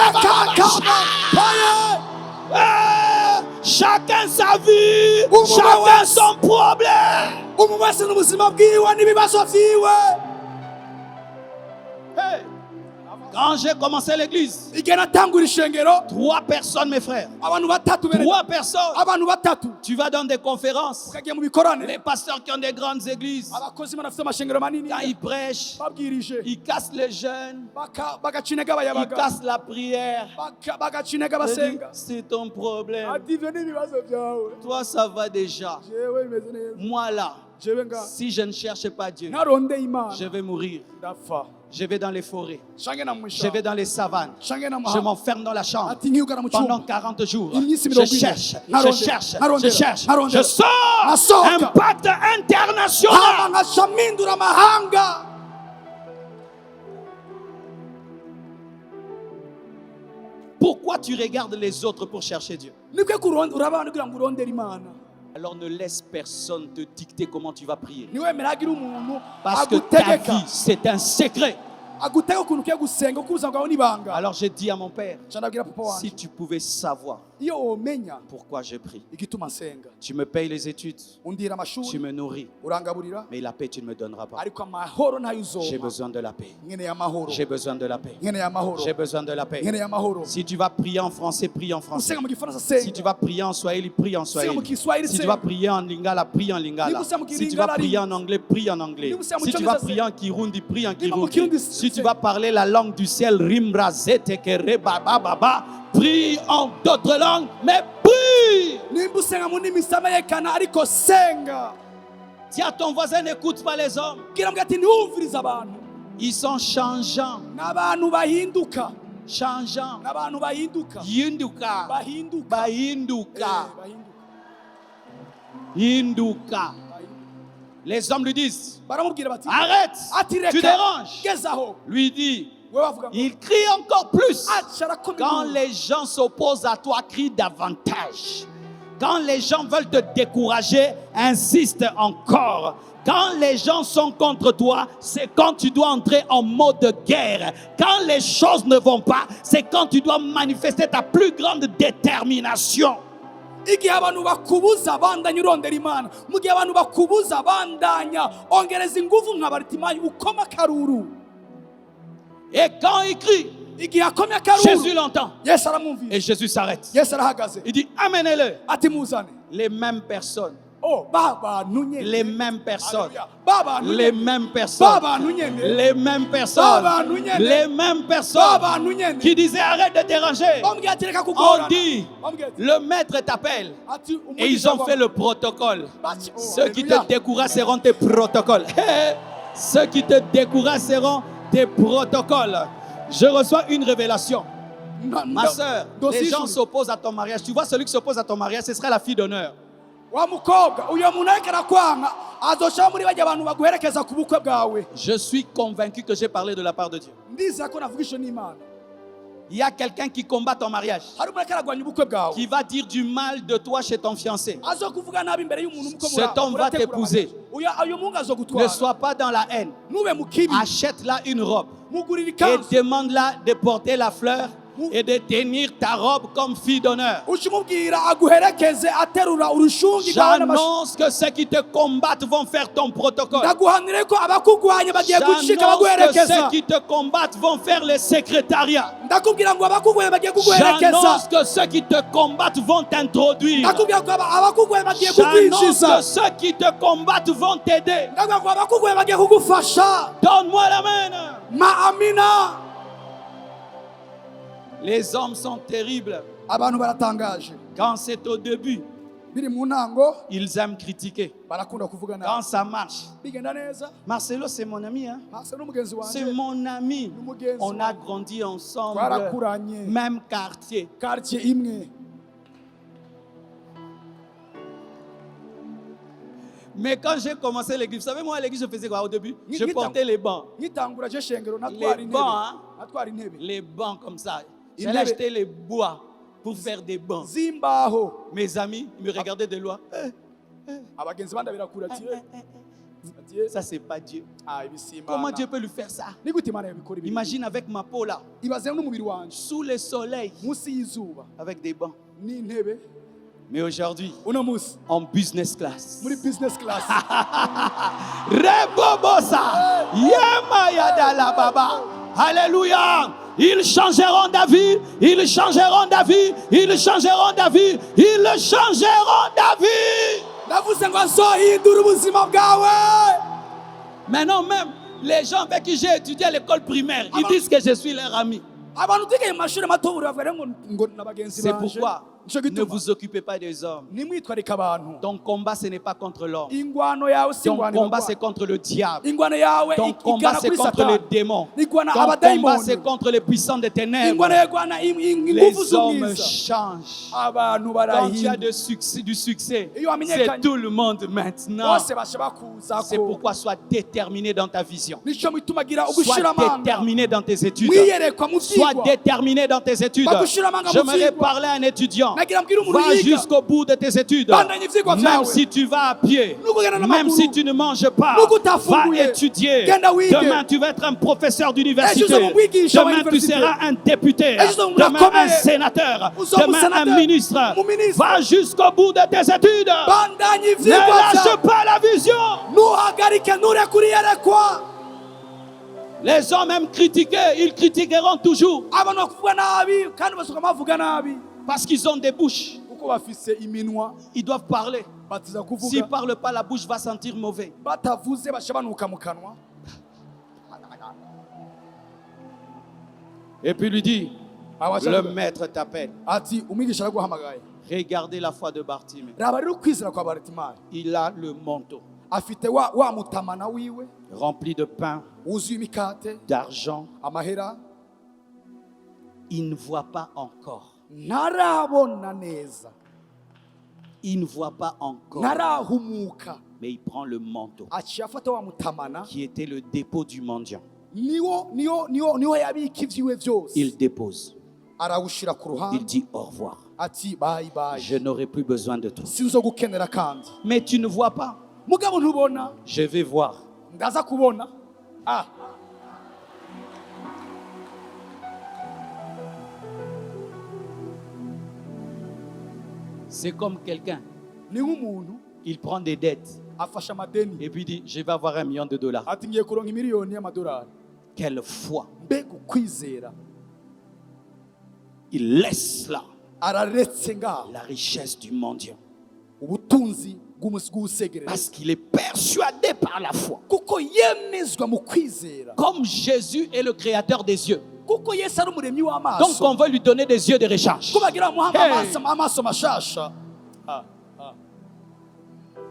Chacun sa vie. Umu Chacun wese. son problème. umuntu wese n'ubuzima bwiwe n'ibibazo byiwe. Hey. Quand j'ai commencé l'église, igihe natangura ishengero 3 personnes, mes frères. abantu batatu 3 personnes. abantu batatu Tu vas dans des conférences. ukagiye mu bikorane. Les pasteurs qui ont des grandes églises, abakozi banafite amashengero manini quand ils prêchent, babwirije ils cassent les jeunes, bagaca intege ils abayabaga. cassent la prière. bagaca intege Je dis, abasenga. c'est ton problème. ati ivyo ni ibibazo byawe. Toi, ça va déjà. jewe bimeze neza. Moi, là, jewe nga si je ne cherche pas Dieu, narondeye imana je vais mourir. ndapfa. Je vais dans les forêts. cange na Je mwisha. vais dans les savanes. cange na Je mahanga. m'enferme dans la chambre. ati nkiyugana mu Pendant cyumba. 40 jours, Iminsi je mirongo ine. cherche, je Narondera, cherche, je narondera, cherche. narondera. Je sors Nasohoka. un pacte nkaca mpindura amahanga. Pourquoi tu regardes les autres pour chercher Dieu? Nibwo urabana kugira ngo urondere Imana. Alors ne laisse personne te dicter comment tu vas prier. Niwemera hagira umuntu Parce que ta agutegeka. vie, c'est un secret. Agutega ukuntu ugiye gusenga kuko ubuzima bwawe n'ibanga. Alors j'ai dit à mon père, Ndabwira papa si wanjye, tu pouvais savoir iyo womenya pourquoi je prie. igituma nsenga, Tu me payes les études, undira tu amashuri, me nourris, urangaburira, mais la paix tu ne me donneras pas. ariko amahoro ntayo J'ai uzoma. besoin de la paix. Nkeneye amahoro. J'ai besoin de la paix. Nkeneye amahoro. J'ai besoin de la paix. Nkeneye amahoro. Si tu vas prier en français, prie en français. Usenga mu gifaransa Si senga. tu vas prier en swahili, prie en Usenga mu swahili. Kiswahili Si tu vas senga. prier en lingala, prie en lingala. Si tu vas prier en anglais, prie en anglais. Si tu vas prier en kirundi, prie en kirundi. Si tu vas parler la langue du ciel, rimra zete kere baba baba, prie en d'autres langues, mais prie. Nimba usenga mu ndimi zitamenyekana ariko senga. Dis à ton voisin, n'écoute pas les hommes. Gira mbwira ati ntiwumvirize abantu. Ils sont changeants. N'abantu bahinduka. Changeants. N'abantu bahinduka. Yinduka. Bahinduka. Bahinduka. Bahinduka. Hinduka. Les hommes lui disent, Baramubwira bati arrête, ati tu reka déranges. gezaho. Lui dit, We bavuga ngo il crie encore plus. aca arakomeza. Quand les gens s'opposent à toi, crie davantage. Quand les gens veulent te décourager, insiste encore. Quand les gens sont contre toi, c'est quand tu dois entrer en mode guerre. Quand les choses ne vont pas, c'est quand tu dois manifester ta plus grande détermination. Igihe abantu bakubuza bandanya urondera Imana, mu gihe abantu bakubuza bandanya ongereza ingufu nka Baritimayo ukoma akaruru. Et quand il crie, Igihe akomye Jésus akaruru, l'entend. Yesu aramwumvise. Et Jésus s'arrête. Yesu arahagaze Il dit, amenez-le. ati muzane. Les mêmes personnes. Oh babantu nyene. Les mêmes personnes. Haleluya. Babantu Les nyene. mêmes personnes. Babantu nyene. Les mêmes personnes. Babantu nyene. Les mêmes personnes Babantu nyene. qui disaient arrête de déranger. Bamubwira ati reka On kugorana. dit, Bamubwira ati le maître t'appelle. ati Et ils ont fait le protocole. Bati- oh, Ceux qui haleluya. te découragent seront tes protocoles. Ceux qui te découragent seront tes protocoles. Je reçois une révélation. Ma soeur, les gens s'opposent à ton mariage. Tu vois, celui qui s'oppose à ton mariage, ce sera la fille d'honneur. Wa mukobwa uyo muntu ariko arakwanga azoshaka muri bajya abantu baguherekeza ku bukwe bwawe. Je suis convaincu que j'ai parlé de la part de Dieu. Ndizera ko navugisha n'Imana. Il y a quelqu'un qui combat ton mariage, Hari umuntu ariko aragwanya ubukwe bwawe. qui va dire du mal de toi chez ton fiancé. Azo kuvuga nabi imbere y'umuntu muko Cet homme va t'épouser. Uyo mungu Ne azogutwara. sois pas dans la haine. Nube mu kibi. Achète-la une robe Mugurira et ikanzu. demande-la de porter la fleur et de tenir ta robe comme fille d'honneur. Ukimubwira aguherekeze aterura urushungi rwawe n'amashu. J'annonce que ceux qui te combattent vont faire ton protocole. Ndaguhanire ko abakugwanya bagiye gucika J'annonce que baguherekeza. ceux qui te combattent vont faire le secrétariat. Ndakubwira ngo abakugwanya bagiye kuguherekeza. J'annonce que ceux qui te combattent vont t'introduire. Ndakubwira ko abakugwanya bagiye J'annonce kukwinjiza. que ceux qui te combattent vont t'aider. Ndakubwira ko abakugwanya bagiye kugufasha. Donne-moi l'amen. Ma amina. Les hommes sont terribles. Abantu baratangaje. Quand c'est au début, Biri mu ntango ils aiment critiquer. barakunda kuvuga Quand nabi. ça marche. Bigenda neza. Marcelo, c'est mon ami. Hein? Hasa n'umugenzi C'est wanje. mon ami. N'umugenzi On a wanje. grandi ensemble. Twarakuranye. Même quartier. Quartier imwe. Mais quand j'ai commencé l'église, vous savez, moi, à l'église, je faisais quoi au début? Je Ni- portais les bancs. Nkitangura je shengero natwara Les intebe. bancs, hein? Natwara intebe. Les bancs comme ça. Il J'allais avait- acheter les bois pour faire des bancs. Zimbaho. Mes amis ils me regardaient de loin. Abagenzi banda birakura ati. Ati, Ça, c'est pas Dieu. ah ibisimana. Comment Dieu peut lui faire ça? Ni gute Imana yabikora ibi? Imagine avec ma peau là, Ibaze n'umubiri wanje sous le soleil, munsi y'izuba avec des bancs. n'intebe. Mais aujourd'hui, Uno musi en business class. muri business class. Rebobosa. Yema yada la baba. Alléluia. Ils changeront d'avis. Ils changeront d'avis. Ils changeront d'avis. Ils changeront d'avis. Navuze ngo azohindura ubuzima bwawe. Maintenant même, les gens avec qui j'ai étudié à l'école primaire, ils disent que je suis leur ami. Abantu utigaye mu mashuri mato buri bavuga ngo n'abagenzi C'est banje. pourquoi Nico Ne gituma vous occupez pas des hommes. nimwitwarike abantu. Ton combat, ce n'est pas contre l'homme. Ingwano yawe si Ton ingwaniro combat, rwawe. c'est contre le diable. Ingwano yawe Ton combat, igana c'est kuri contre les Satani. démons. Igwana Ton combat, abadayimoni. c'est contre les puissants des ténèbres. Ingwano yagwana ingufu Les hommes z'ubwiza. changent. Abantu Quand tu as barahinduka. du succès, Iyo wamenyekanye. c'est tout le monde maintenant. Bose bashobora kuza C'est ko. pourquoi sois déterminé dans ta vision. Nico bituma gira Sois ugushira amanga. déterminé dans tes études. Mwiyerekwa mu Sois vyigwa. déterminé dans tes études. Bagushira amanga mu J'aimerais vyigwa. parler à un étudiant. Nagira mbwira umuntu Va yiga. jusqu'au bout de tes études. Bandanya ivyigwa Même vyawe. si tu vas à pied, Nukugenda même n'amaguru. si tu ne manges pas, Nuko va utafunguye. étudier. Genda wige. Demain, tu vas être un professeur d'université. Ejo uzoba umwigisha wa Demain, tu université. seras un député. Ejo uzoba umuntu Demain, un akomeye. sénateur. Uzoba Demain, un umusenateri. ministre. Umuminisitiri. Va jusqu'au bout de tes études. Bandanya Ne ivyigwa lâche vyawe. pas la vision. Ntuhagarike nturekure iyerekwa. Les hommes aiment critiquer, ils critiqueront toujours Abantu bakuvuga nabi kandi basuka bavuga nabi parce qu'ils ont des bouches. kuko bafise iminwa Ils doivent parler. batiza S'ils kuvuga ne parlent pas, la bouche va sentir mauvais. batavuze bashabanuka mu kanwa. Et puis lui dit, Abaca le avuga maître t'appelle. ati umwigisha araguhamagaye. Regardez la foi de Bartimée. Raba rero kwizera kwa Baritimayi. Il a le manteau Afite wa mutamana wiwe rempli de pain, wuzuye imikate d'argent. amahera Il ne voit pas encore. ntarabona neza Il ne voit pas encore. ntarahumuka Mais il prend le manteau aciye afata wa mutamana qui était le dépôt du mendiant. niho yabika ivyiwe vyose Il dépose. arawushira ku Il ruhande dit au revoir. ati bayi bayi Je n'aurai plus besoin de toi. sinzogukenera kandi Mais tu ne vois pas. mugabo ntubona Je vais voir. ndaza kubona C'est comme quelqu'un. ni nk'umuntu Il prend des dettes afashe amadeni et puis dit, je vais avoir $1 million. ati ngiye kuronka imiliyoni y'amadolari. Quelle foi. mbega ukwizera Il laisse là araretse ngaho la richesse du mendiant. ubutunzi bw'usegerera Parce qu'il est persuadé par la foi. kuko yemezwa mu kwizera Comme Jésus est le créateur des yeux. kuko yesu ari umuremyi Donc w'amaso on veut lui donner des yeux de recharge. ko bagira bamuha Hey. amaso mashasha.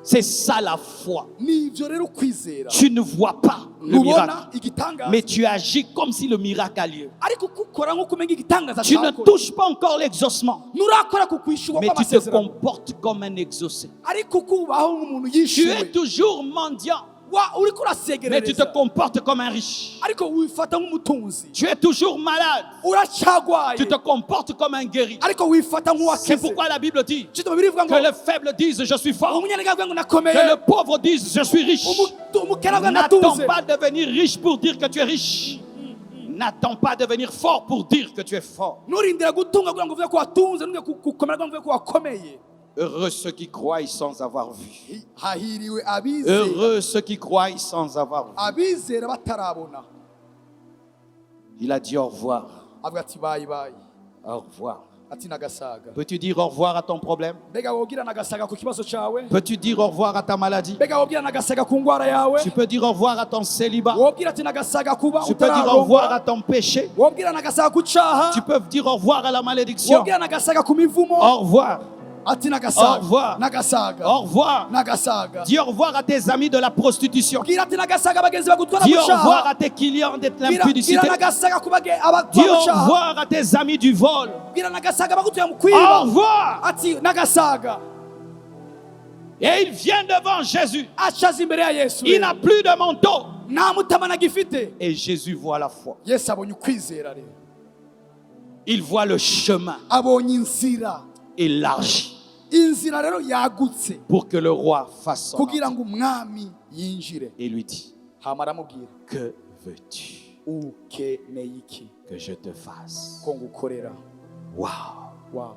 C'est ça la foi. ni ibyo rero ukwizera Tu ne vois pas le miracle. ntubona igitangaza Mais tu agis comme si le miracle a lieu. ariko ukora nk'uko umenya igitangaza Tu ne cyakoze. touches pas encore l'exaucement. nturakora ku kwishyurwa Mais tu te kw'amasezerano comportes comme un exaucé. ariko ukubaho nk'umuntu Tu es yishyuwe toujours mendiant. uriko Mais tu te urasegerereza comportes comme un riche. ariko wifata nk'umutunzi Tu es toujours malade. uracyagwaye Tu te comportes comme un guéri. ariko wifata C'est nk'uwakize pourquoi la Bible dit cyo bibiri ivuga ngo que les faibles disent je suis fort. umunyanega avuga ngo nakomeye Que le pauvre dise je suis riche. umukene avuga ngo N'attends natuze pas de devenir riche pour dire que tu es riche. N'attends pas de devenir fort pour dire que tu es fort. nturindira gutunga kugira ngo uvuge ko watunze ntuge gukomera kugira ngo uvuge ko wakomeye. Heureux ceux qui croient sans avoir vu. hahiriwe abizera Heureux ceux qui croient sans avoir vu. abizera batarabona. Il a dit au revoir. avuga ati bayi bayi Au revoir. ati nagasaga. Peux-tu dire au revoir à ton problème? mbega wobwira nagasaga ku kibazo cyawe. Peux-tu dire au revoir à ta maladie? mbega wobwira nagasaga ku ngwara yawe. Tu peux dire au revoir à ton célibat. wobwira ati nagasaga kuba Tu peux dire au revoir à utararongwa. ton péché. wobwira nagasaga ku cyaha. Tu peux dire au revoir à la malédiction. wobwira nagasaga ku mivumo. Au revoir. ati nagasaga. Au revoir. nagasaga. Au revoir. nagasaga. Dis au revoir à tes amis de la prostitution. bwira ati nagasaga bagenzi bagutwara Dis mu au revoir cyaha. à tes clients de bwira l'impudicité. nagasaga ku Dis abatwara au mu cyaha. revoir à tes amis du vol. bwira nagasaga bagutwara mu Au kwiba. revoir. ati nagasaga. Et il vient devant Jésus. acaza imbere ya yesu. Il n'a plus de manteau. nta mutamana agifite. Et Jésus voit la foi. yesu abonye ukwizera rero. Il voit le chemin abonye inzira. élargi inzira rero yagutse pour que le roi fasse son kugira entrée. ngo umwami yinjire. Et lui dit, hama aramubwira que veux-tu ukeneye iki que je te fasse? ko ngukorera. Waouh! Wow.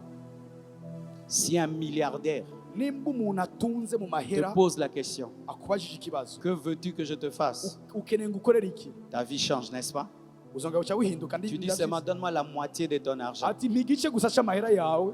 Si un milliardaire nimba umuntu atunze mu te mahera pose la question, akubajije ikibazo que veux-tu que je te fasse? ukeneye ngukorera iki, Ta vie change, n'est-ce pas? uzonga buca wihinduka. Tu dis seulement, donne-moi la moitié de ton argent. ati mpa igice gusa c'amahera yawe.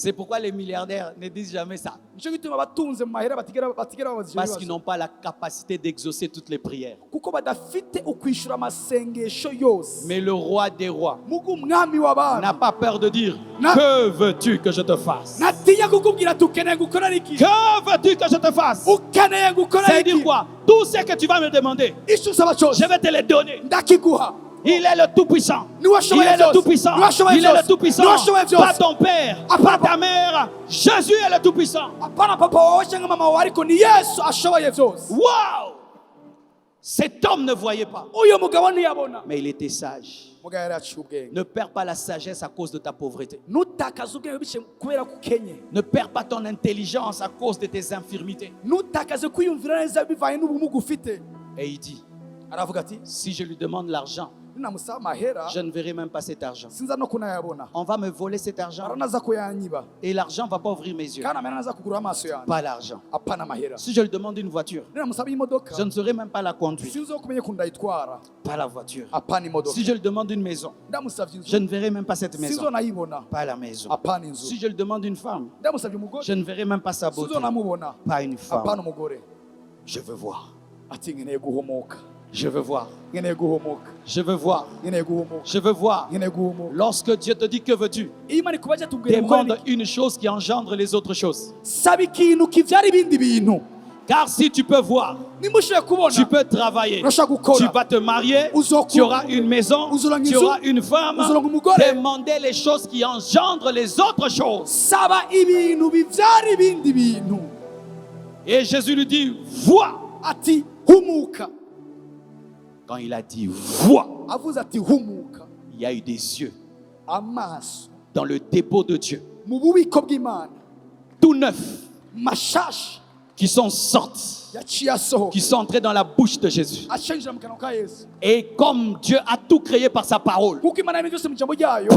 C'est pourquoi les milliardaires ne disent jamais ça. nicyo gituma abatunze mu mahera batigera babaza Parce qu'ils n'ont pas la capacité d'exaucer toutes les prières. kuko badafite ukwishura amasengesho yose. Mais le roi des rois mugo umwami n'a w'abana pas peur de dire Na- que veux-tu que je te fasse? natinya kukubwira ati ukeneye gukora iki, Que veux-tu que je te fasse? ukeneye gukora C'est dire iki, quoi? Tout ce que tu vas me demander, icyo usaba cyose je vais te le donner. ndakiguha. Il est le Tout-Puissant. Ni washoboye Il est le byose. Tout-Puissant. Ni washoboye Il est le byose. Tout-Puissant. Ni washoboye byose. Pas ton père, pas ta mère. Jésus est le Tout-Puissant. apana papa wawe cyangwa mama wawe, ariko ni Yesu ashoboye byose. Waouh! Cet homme ne voyait pas, uyu mugabo ntiyabona, mais il était sage. mugabo yari aciye ubwenge. Ne perds pas la sagesse à cause de ta pauvreté. ntutakaze ubwenge biciye kubera ko ukenye, Ne perds pas ton intelligence à cause de tes infirmités. ntutakaze kwiyumvira neza bivanye n'ubumuga ufite. Et il dit, aravuga ati si je lui demande l'argent, ninamusaba amahera je ne verrai même pas cet argent. sinza no kunayabona, On va me voler cet argent aranaza kuyanyiba et l'argent ne va pas ouvrir mes yeux. kandi amahera anaza kugura amaso yanjye, Pas l'argent. apana amahera. Si je lui demande une voiture, ninamusaba imodoka je ne saurais même pas la conduire. sinzi wo kumenya ukuntu ndayitwara, Pas la voiture. apana imodoka. Si je lui demande une maison, ndamusabye je inzu ne verrai même pas cette maison. sinzonayibona, Pas la maison. apana inzu. Si je lui demande une femme, ndamusabye umugore je ne verrai même pas sa beauté. sinzonamubona, Pas une apana femme. umugore. Je veux voir. ati nkeneye guhomoka, Je veux voir. nkeneye guhomoka, Je veux voir. nkeneye guhomoka, Je veux voir. nkeneye guhomoka. Lorsque Dieu te dit que veux-tu, iyo imana ikubaje tubwire gukora demande iki? une chose qui engendre les autres choses. saba ikintu kivyara ibindi bintu. Car si tu peux voir, nimba ushoboye kubona tu peux travailler. urashobora Tu gukora, vas te marier, Uzokura. tu auras une maison, Uzoronka tu inzu. auras une femme. Uzoronka umugore. Demandez les choses qui engendrent les autres choses. saba ibintu bivyara ibindi bintu. Et Jésus lui dit, vois. ati humuka, Quand il a dit, vois, avuze ati humuka, il y a eu des yeux amaso dans le dépôt de Dieu, mu bubiko bw'Imana tout neufs, mashasha qui sont sortis, yaciye asohoka, qui sont entrés dans la bouche de Jésus. acenjira mu kanwa ka Yesu. Et comme Dieu a tout créé par sa parole, kuko Imana yabinze byose mu jambo ryayo,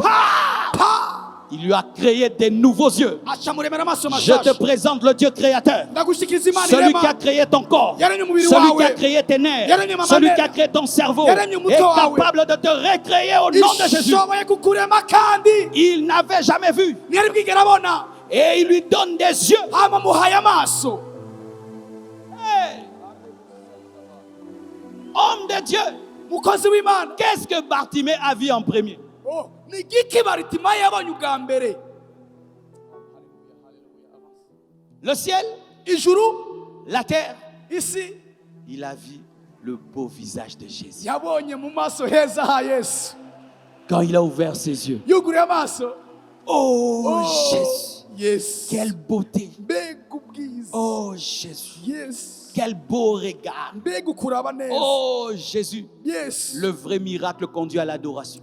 il lui a créé des nouveaux yeux. acamuremera amaso Je te mashasha. présente le Dieu créateur. ndagushikiriza Imana Celui qui a irema, créé ton corps, yaremye umubiri celui qui a wawe, créé tes nerfs, yaremye mama celui nera, qui a créé ton cerveau yaremye umutwe est wawe, capable de te recréer au nom de Jésus. ishoboye kukurema kandi Il n'avait jamais vu ntiyari bwigera abona, et il lui donne des yeux. hama muhaye amaso. Hey! Homme de Dieu, mukozi w'Imana, qu'est-ce que Bartimée a vu en premier? oh, ni igiki Baritimayo yabonye ubwa mbere? Le ciel, ijuru, la terre. isi. Il a vu le beau visage de Jésus. yabonye mu maso heza ha Yesu. Quand il a ouvert ses yeux, yuguriye amaso, oh Jésus, Yesu, quelle beauté. mbega ubwiza, Oh Jésus, Yesu, quel beau regard. mbega ukuraba neza, Oh Jésus, Yesu. le vrai miracle conduit à l'adoration.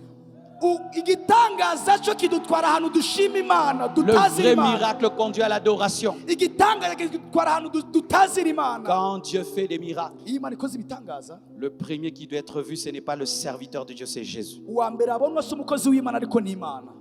igitangaza cyo kidutwara ahantu dushima Imana, Le dutazira vrai Imana. miracle conduit à l'adoration. igitangaza kidutwara ahantu dutazira Imana. Quand Dieu fait des miracles, iyo Imana ikoze ibitangaza, le premier qui doit être vu, ce n'est pas le serviteur de Dieu, c'est Jésus. uwa mbere abonwa si umukozi w'Imana ariko ni Imana.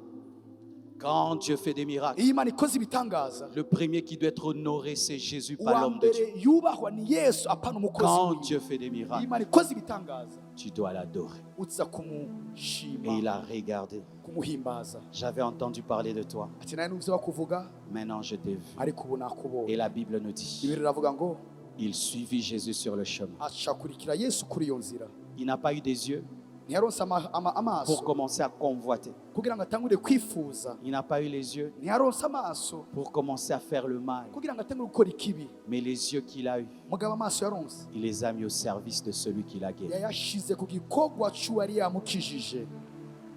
Quand Dieu fait des miracles, iyo Imana ikoze ibitangaza, le premier qui doit être honoré, c'est Jésus, pas uwa l'homme de Dieu. mbere yubahwa ni Yesu apana umukozi Quand w'Imana. Dieu fait des iyo miracles, Imana ikoze ibitangaza, tu dois l'adorer. uza Et kumushima, il a regardé. kumuhimbaza. J'avais entendu parler de toi. ati nawe numvise bakuvuga, Maintenant, je t'ai vu. ariko ubu nakubonye. Et la Bible nous dit, Bibiri iravuga ngo il suivit Jésus sur le chemin. acakurikira Yesu kuri iyo nzira. Il n'a pas eu des yeux ntiyaronse pour amaso commencer à convoiter. kugira ngo atangure kwifuza, Il n'a pas eu les yeux ntiyaronse amaso pour commencer à faire le mal. kugira ngo atangure gukora ikibi. Mais les yeux qu'il a eus, mugabo amaso yaronse il les a mis au service de celui qui l'a guéri. yayashize ku gikorwa cy'uwari yamukijije.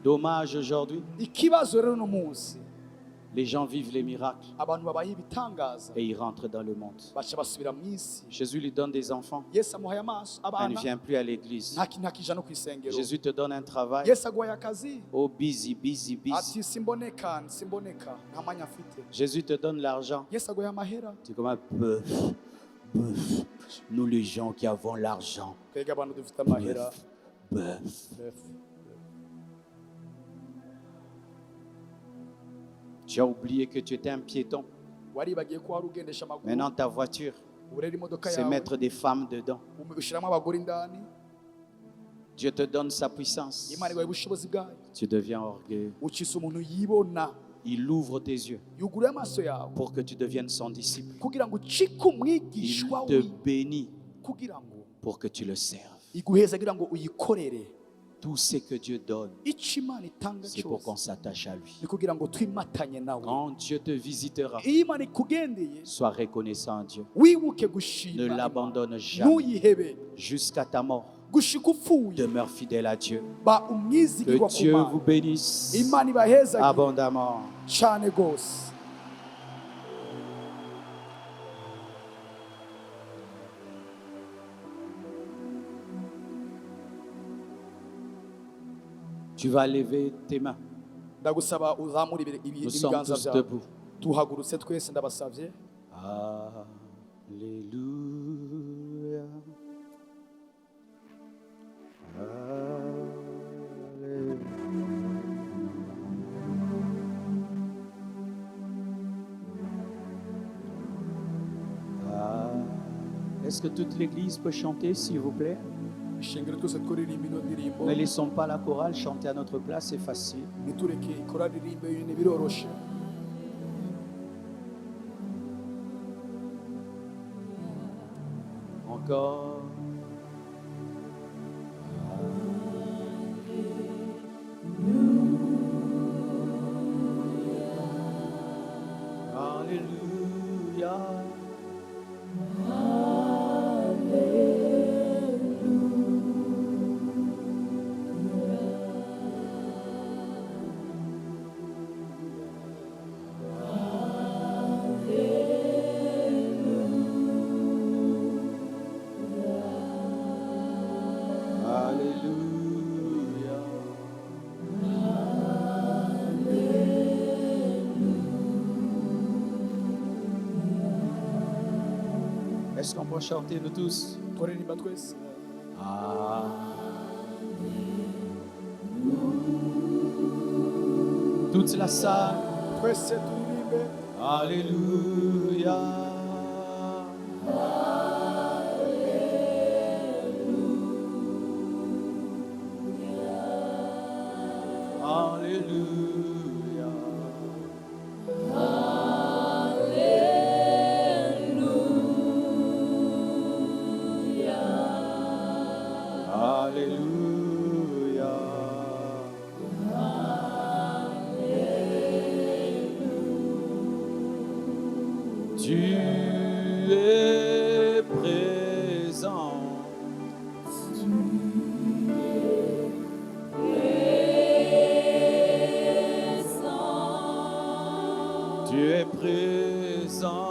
Dommage aujourd'hui, ikibazo rero no munsi les gens vivent les miracles abantu babaye ibitangaza et ils rentrent dans le monde. baca basubira mu isi. Jésus lui donne des enfants. Yesu amuhaye amaso Elle ne abana, vient plus à l'église. ntakija no ku isengero. Jésus te donne un travail. Yesu aguhaye akazi, Oh, busy, busy, busy. ati simboneka simboneka, nta mwanya afite. Jésus te donne l'argent. Yesu aguhaye amahera, Tu es comme un peu. Nous, les gens qui avons l'argent. twebwe abantu dufite amahera. Bœuf. Tu as oublié que tu étais un piéton. waribagiye ko wari ugendesha amaguru, Maintenant, ta voiture, ubu rero imodoka c'est yawe mettre des femmes dedans. ushyiramo abagore indani. Dieu te donne sa puissance. Imana iguhaye ubushobozi bwayo, Tu deviens orgueilleux. ucisa umuntu yibona. Il ouvre tes yeux yuguruye amaso yawe pour que tu deviennes son disciple. kugira ngo ucike Il umwigishwa te we bénit kugira ngo pour que tu le serves. iguheza kugira ngo uyikorere. Tout ce que Dieu donne, icyo Imana itanga c'est pour qu'on cyose s'attache à lui. ni kugira ngo twimatanye nawe. Quand Dieu te visitera, iyo Imana ikugendeye sois reconnaissant à Dieu. wibuke Ne gushima Imana. l'abandonne jamais. ntuyihebe Jusqu'à ta mort, gushika upfuye. demeure fidèle à Dieu. ba Que umwizigirwa ku Dieu Mana. vous bénisse Imana ibahezagire abondamment. cyane rwose. Tu vas lever tes mains. ndagusaba uzamure Nous sommes ibiganza tous byawe. debout. tuhagurutse twese ndabasabye. Alléluia. Est-ce que toute l'église peut chanter, s'il vous plaît? ishengero twese twuririmba ino ndirimbo. Ne laissons pas la chorale chanter à notre place, c'est facile. nitureke ikora ririmbe ibintu biroroshe. Encore. Alléluia. Alléluia. Est-ce qu'on peut chanter nous tous? twaririmba twese. Ah. Toute la salle. twese turirimbe. Alléluia. Alléluia. Alléluia. Tu es présent. Tu es présent.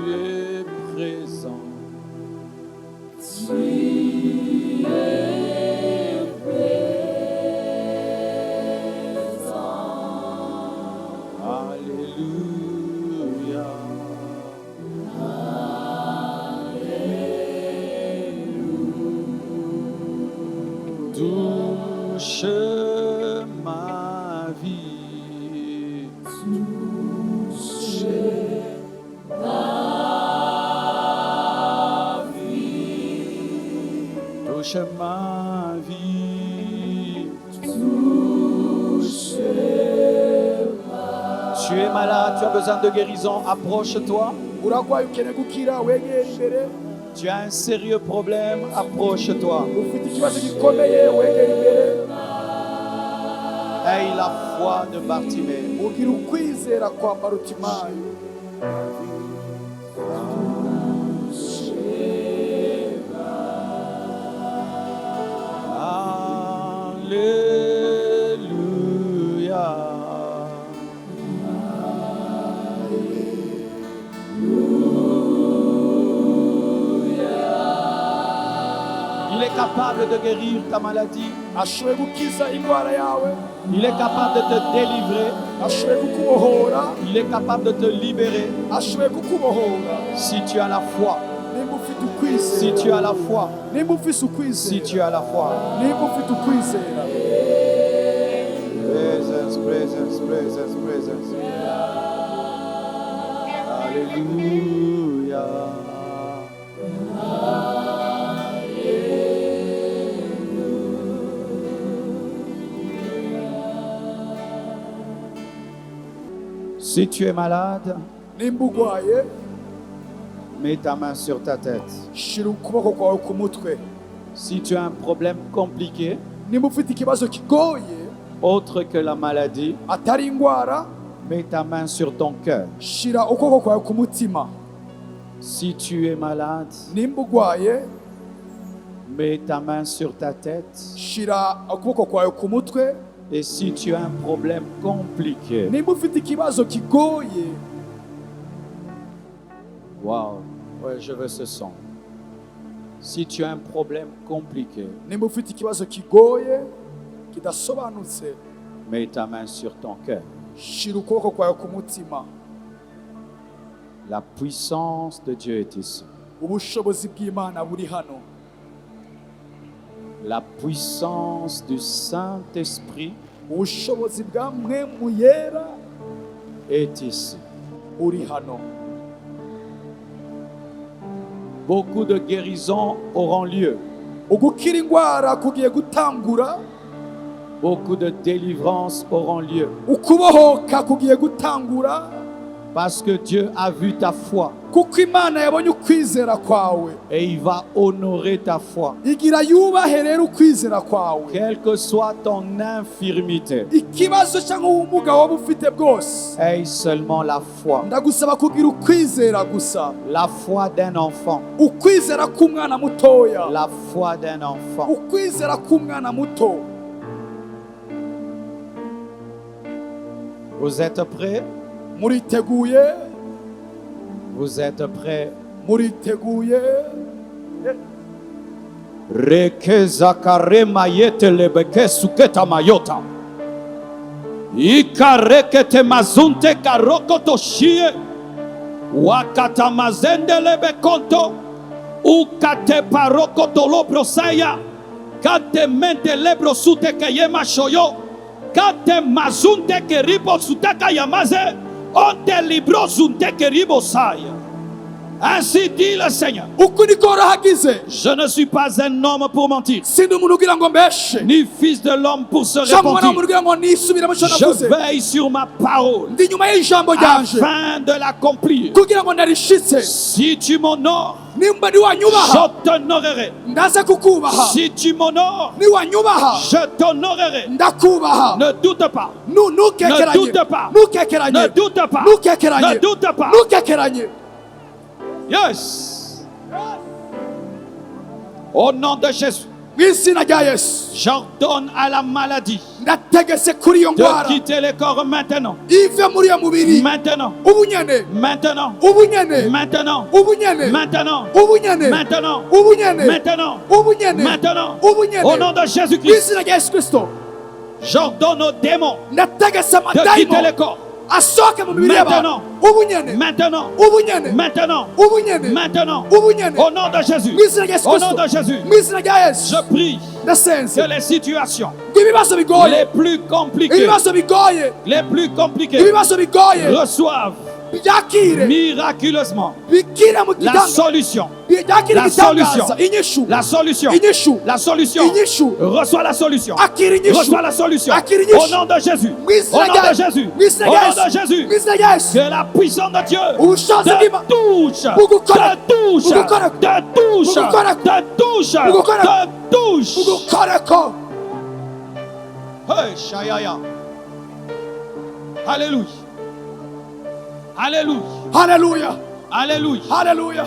Tu es présent. Alléluia. Touche ma vie. Touche ma vie. Tu es malade, tu as besoin de guérison, approche-toi. uragwaye ukeneye gukira wegera imbere. Tu as un sérieux problème, approche-toi. ufite ikibazo gikomeye wegera imbere. Aie la foi de Bartimée. ugira ukwizera kwa Barutimayo. Alléluia. Il est capable de guérir ta maladie. ashoboye gukiza indwara yawe. Il est capable de te délivrer. ashoboye kukubohora. Il est capable de te libérer. ashoboye kukubohora. Si tu as la foi. nimba ufite ukwizera. Si tu as la foi. nimba ufite Si ukwizera. tu as la foi. nimba ufite ukwizera. Presence, presence, presence, presence. Alléluia. Si tu es malade, nimba urwaye mets ta main sur ta tête. shira ukuboko kwawe ku mutwe. Si tu as un problème compliqué, Nimba ufite ikibazo kigoye autre que la maladie, atari indwara, mets ta main sur ton cœur. shira ukuboko kwawe ku mutima. Si tu es malade, Nimba urwaye mets ta main sur ta tête. shira ukuboko kwawe ku mutwe. Et si tu as un problème compliqué, Nimba ufite ikibazo kigoye, waouh, ouais, je veux ce son. Si tu as un problème compliqué, nimba ufite ikibazo kigoye kidasobanutse, mets ta main sur ton cœur. shira ukuboko kwawe ku mutima. La puissance de Dieu est ici. Ubushobozi bw'Imana buri hano. La puissance du Saint-Esprit Ubushobozi bwa Mpwemu Yera est ici. buri hano. Beaucoup de guérisons auront lieu. Ugukira indwara kugiye gutangura, Beaucoup de délivrances auront lieu. ukubohoka kugiye gutangura, Parce que Dieu a vu ta foi kuko Imana yabonye ukwizera kwawe, et il va honorer ta foi. igira yubahe rero ukwizera kwawe. Quelle que soit ton infirmité, Ikibazo cyangwa ubumuga waba ufite bwose, aie seulement la foi. ndagusaba kugira ukwizera gusa, La foi d'un enfant. ukwizera k'umwana mutoya, La foi d'un enfant. ukwizera k'umwana muto. Vous êtes prêts? Muriteguye? Vous êtes prêts? Muriteguye? Rekeza karema yete lebeke suketa mayota. Ikarekete mazunte karoko toshie. Wakata mazende lebekonto. Ukate paroko tolobro saya. Kate mente lebro sute kayema shoyo. Kate mazunte keribo sutaka yamaze. Onte libro zunte keribo saya. Ainsi dit le Seigneur. Uku niko hagize. Je ne suis pas un homme pour mentir, Sindi umuntu ugira ngo mbeshe, ni fils de l'homme pour se cyangwa umwana repentir. w'umuntu ugira ngo nisubiremo icyo Je navuze. veille sur ma parole Ndi nyuma y'ijambo ryanje afin de l'accomplir. kugira ngo narishitse. Si tu m'honores, Nimba niwanyubaha je t'honorerai. ndaza kukubaha, Si tu m'honores, niwanyubaha je t'honorerai. ndakubaha. Ne doute pas. Nukekeranye, Ne doute pas. nukekeranye, Ne doute pas. nukekeranye, Ne doute pas. nukekeranye. Yes. Au nom de Jésus, Mu izina rya Yesu j'ordonne à la maladie ndategetse kuri iyo de ndwara quitter le corps maintenant. ive muri iyo mubiri Maintenant. ubunyene, Maintenant. ubunyene, Maintenant. ubunyene, Maintenant. ubunyene, Maintenant. ubunyene, Maintenant. ubunyene, Maintenant. ubunyene. Au nom de Mu Jésus-Christ, izina rya Yesu Kristo j'ordonne aux démons ndategetse de quitter le amadayimo corps. asohoke mu mibiri y'abantu. Maintenant. Ubunyene, Maintenant. ubunyene, Maintenant. ubunyene, Maintenant. ubunyene. Au nom de Jésus. Mu izina rya Yesu Au nom Kristo, de Jésus. mu izina rya Yesu Je prie ndasenze que les situations ngo ibibazo bigoye, les plus compliquées, ibibazo bigoye, les plus compliquées ibibazo bigoye reçoivent byakire, miraculeusement bikire mu la gitanga, solution. byakire La igitangaza, solution. inyishu, La solution. inyishu, La solution. inyishu, Reçois la solution. akira inyishu, Reçois la solution. akira Au inyishu. nom de Jésus. Mu izina Au nom rya de Jésus. mu izina Au rya nom de Yesu, Jésus. mu izina rya Yesu, Que la puissance de Dieu ubushobozi te bw'Imana touche. bugukora, Te touche. bugukora, Te touche. bugukora, Te touche. bugukora, Te touche. bugukoreko. Hey, Shayaya. Alléluia. Alléluia. Haleluya, Alléluia. haleluya.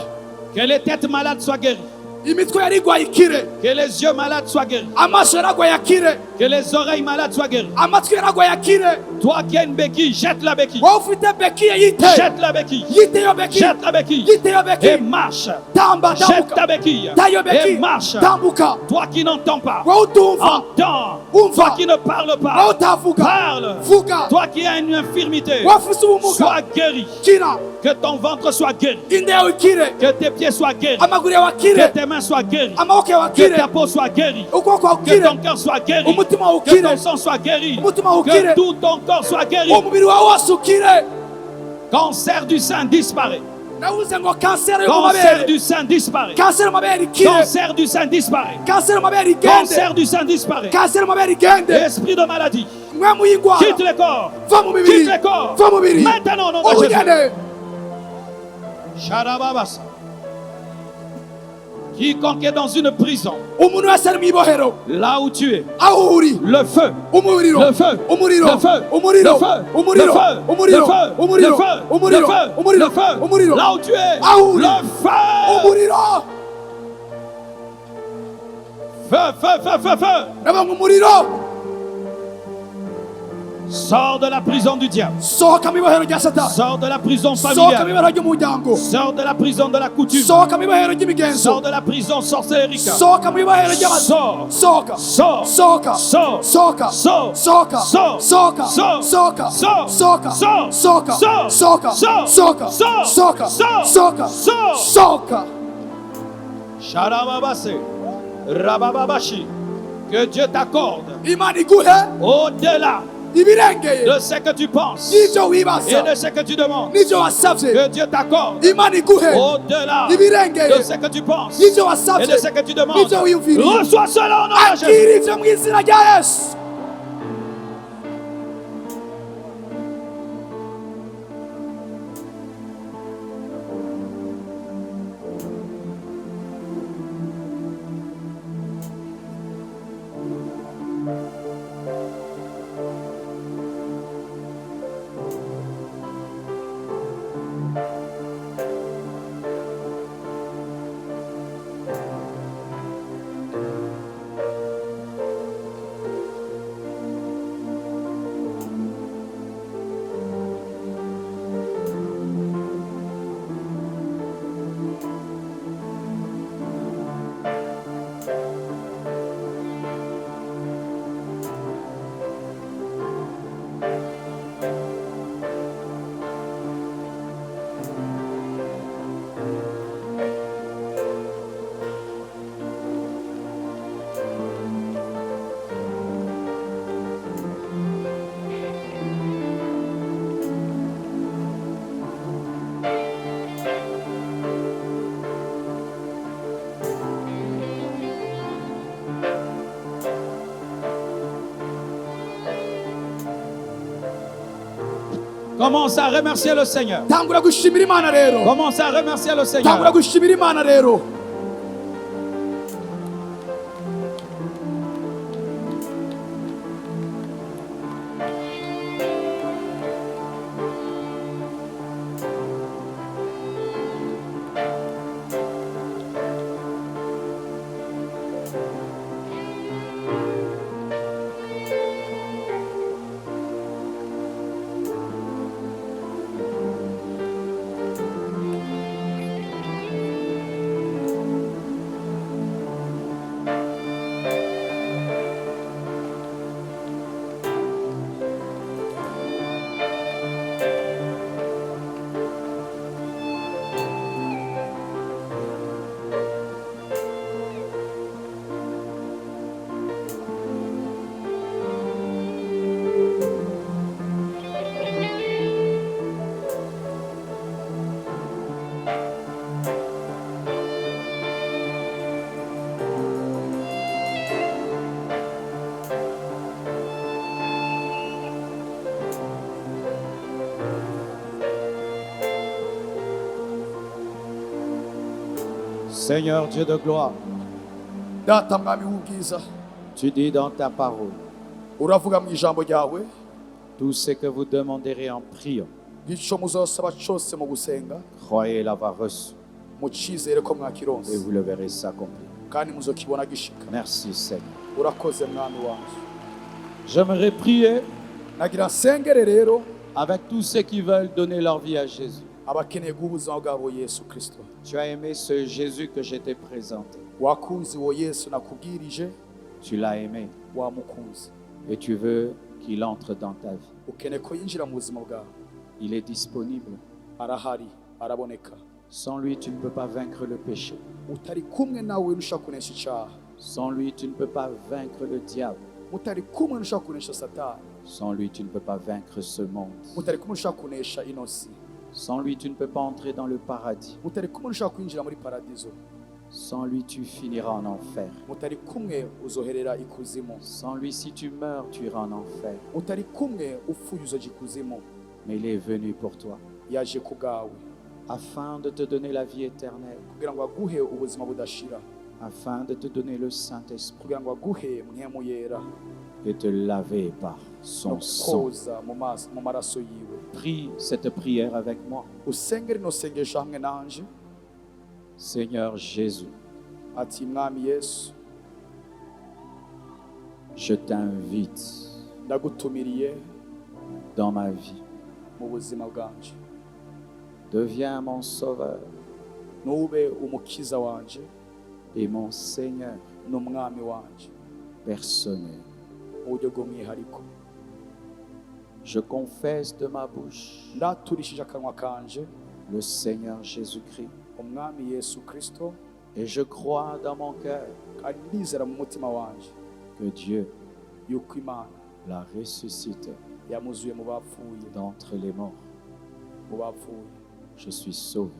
Que les têtes malades soient guéries. Imitwe yari igwaye ikire, Que les yeux malades soient guéris. amaso yaragwaye akire, Que les oreilles malades soient guéries. amatwi yaragwaye akire. Toi qui as une béquille, jette la béquille. Wowe ufite bekiye yite, Jette la béquille. yite yo bekiye, Jette la béquille. yite yo Et bekiye, marche. tamba, Jette ta tambuka, béquille. tayo Et bekiye, marche. tambuka. Toi qui n'entends pas, Wowe utumva, entends. umva. Toi qui ne parles wowe pas, utavuga, parle. vuga. Toi qui as une infirmité, Wowe ufite ubumuga, sois guéri. kira. Que ton ventre soit guéri. Inda yawe ikire, Que tes pieds soient guéris. amaguru yawe Que akire, tes mains soient guéries. amaboko yawe Que akire, ta peau soit guérie. ukuboko kwawe Que ukire, ton cœur soit guéri. umutima wawe Que ukire, ton sang soit guéri. umutima wawe Que ukire, tout ton corps soit guéri. umubiri wawe wose ukire. Cancer du sein disparaît. Nawuze ngo kanseri yo mu Cancer mabere. du sein disparaît. Kanseri mu mabere ikire. Cancer du sein disparaît. Kanseri mu mabere Cancer igende. du sein disparaît. Kanseri mu mabere igende. Esprit de maladie, Mwemu y'ingwara. quitte le corps. Va mu mibiri. Quitte le corps. Va mu mibiri. Maintenant, au nom de Jésus. Ubugene. Sharababasa. Quiconque est dans une prison, Umuntu wese ari mu ibohero. là où tu es, Aho uri. le feu, Umuriro. le feu, Umuriro. le feu, Umuriro. le feu, Umuriro. le feu, Umuriro. le feu, Umuriro. le feu, Umuriro. le feu, Umuriro. le feu, Umuriro. là où tu es, Aho uri. le feu, Umuriro. feu, feu, feu, feu, feu, Reba ngo umuriro. sors de la prison du diable, Sohoka mu ibohero rya Satani. sors de la prison Sohoka mu familiale, ibohero ry'umuryango. sors de la prison de la coutume, Sohoka mu ibohero ry'imigenzo. sors de la prison sorcérique, Sohoka mu ibohero ry'abantu. sors, Sohoka. sors, Sohoka. sors, Sohoka. sors, Sohoka. sors, Sohoka. sors, Sohoka. sors, Sohoka. sors, Sohoka. sors, Sohoka. sors, Sohoka. sors, Sohoka. sors, Sohoka. sors. Sohoka. Sharababase, Rabababashi, que Dieu t'accorde Imana iguhe au-delà ibirengeye de ce que tu penses n'ibyo et wibaza de ce que tu demandes. n'ibyo wasabye. Que Dieu t'accorde Imana iguhe au-delà ibirengeye de ce que tu penses n'ibyo et wasabye. de ce que tu demandes. N'ibyo wiyumviriye. Reçois cela au nom de Jésus. Akira ibyo mu izina rya Yesu. Commence à remercier le Seigneur. Tangura gushimira Imana rero. Commence à remercier le Tangura Seigneur. gushimira Imana rero. Seigneur Dieu de gloire, Data mwami w'ubwiza, tu dis dans ta parole, uravuga mu ijambo ryawe tout ce que vous demanderez en priant, ico muzosaba cyose mu gusenga croyez l'avoir reçu mucizere ko et mwakironse vous le verrez s'accomplir. kandi muzokibona gishika. Merci Seigneur. Urakoze mwami wanjye. J'aimerais prier Nagira nsengere rero avec tous ceux qui veulent donner leur vie à Jésus. abakeneye guha ubuzima bwabo Yesu Kristo. Tu as aimé ce Jésus que je t'ai présenté. Wakunze uwo Yesu nakubwirije, Tu l'as aimé wamukunze. et tu veux qu'il entre dans ta vie. Ukeneye ko yinjira mu buzima bwawe. Il est disponible. Arahari, araboneka. Sans lui, tu ne peux pas vaincre le péché. Utari kumwe nawe ntushaka kunesha icyaha. Sans lui, tu ne peux pas vaincre le diable. Mutari kumwe ntushaka kunesha Satani. Sans lui, tu ne peux pas vaincre ce monde. Mutari kumwe ntushaka kunesha ino si. Sans lui, tu ne peux pas entrer dans le paradis. mutari kumwe ntushobora kwinjira muri paradizo. Sans lui, tu finiras en enfer. Mutari kumwe uzoherera ikuzimu. Sans lui, si tu meurs, tu iras en enfer. Mutari kumwe upfuye uzoja ikuzimu. Mais il est venu pour toi, Yaje ku bwawe afin de te donner la vie éternelle, kugira ngo aguhe ubuzima budashira, afin de te donner le Saint-Esprit kugira ngo aguhe mpwemu yera et te laver par no son sang. koza mu maraso yiwe. Prie cette prière avec moi. Usenge rino sengesho hamwe nanje. Seigneur Jésus, Ati mwami Yesu, je t'invite ndagutumiriye dans ma vie. mu buzima bwanje. Deviens mon sauveur Nube umukiza wanje et mon Seigneur n'umwami wanje personnel. mu buryo bw'umwihariko. Je confesse de ma bouche Ndaturishije akanwa kanje le Seigneur Jésus-Christ umwami Yesu Kristo, et je crois dans mon cœur kandi ndizera mu mutima wanje que Dieu yuko Imana l'a ressuscité yamuzuye mu bapfuye. d'entre les morts. Mu bapfuye Je suis sauvé,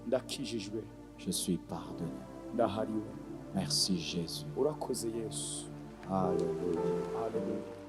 ndakijijwe, je suis pardonné. ndahariwe. Merci Jésus. Urakoze Yesu. Alléluia. Haleluya.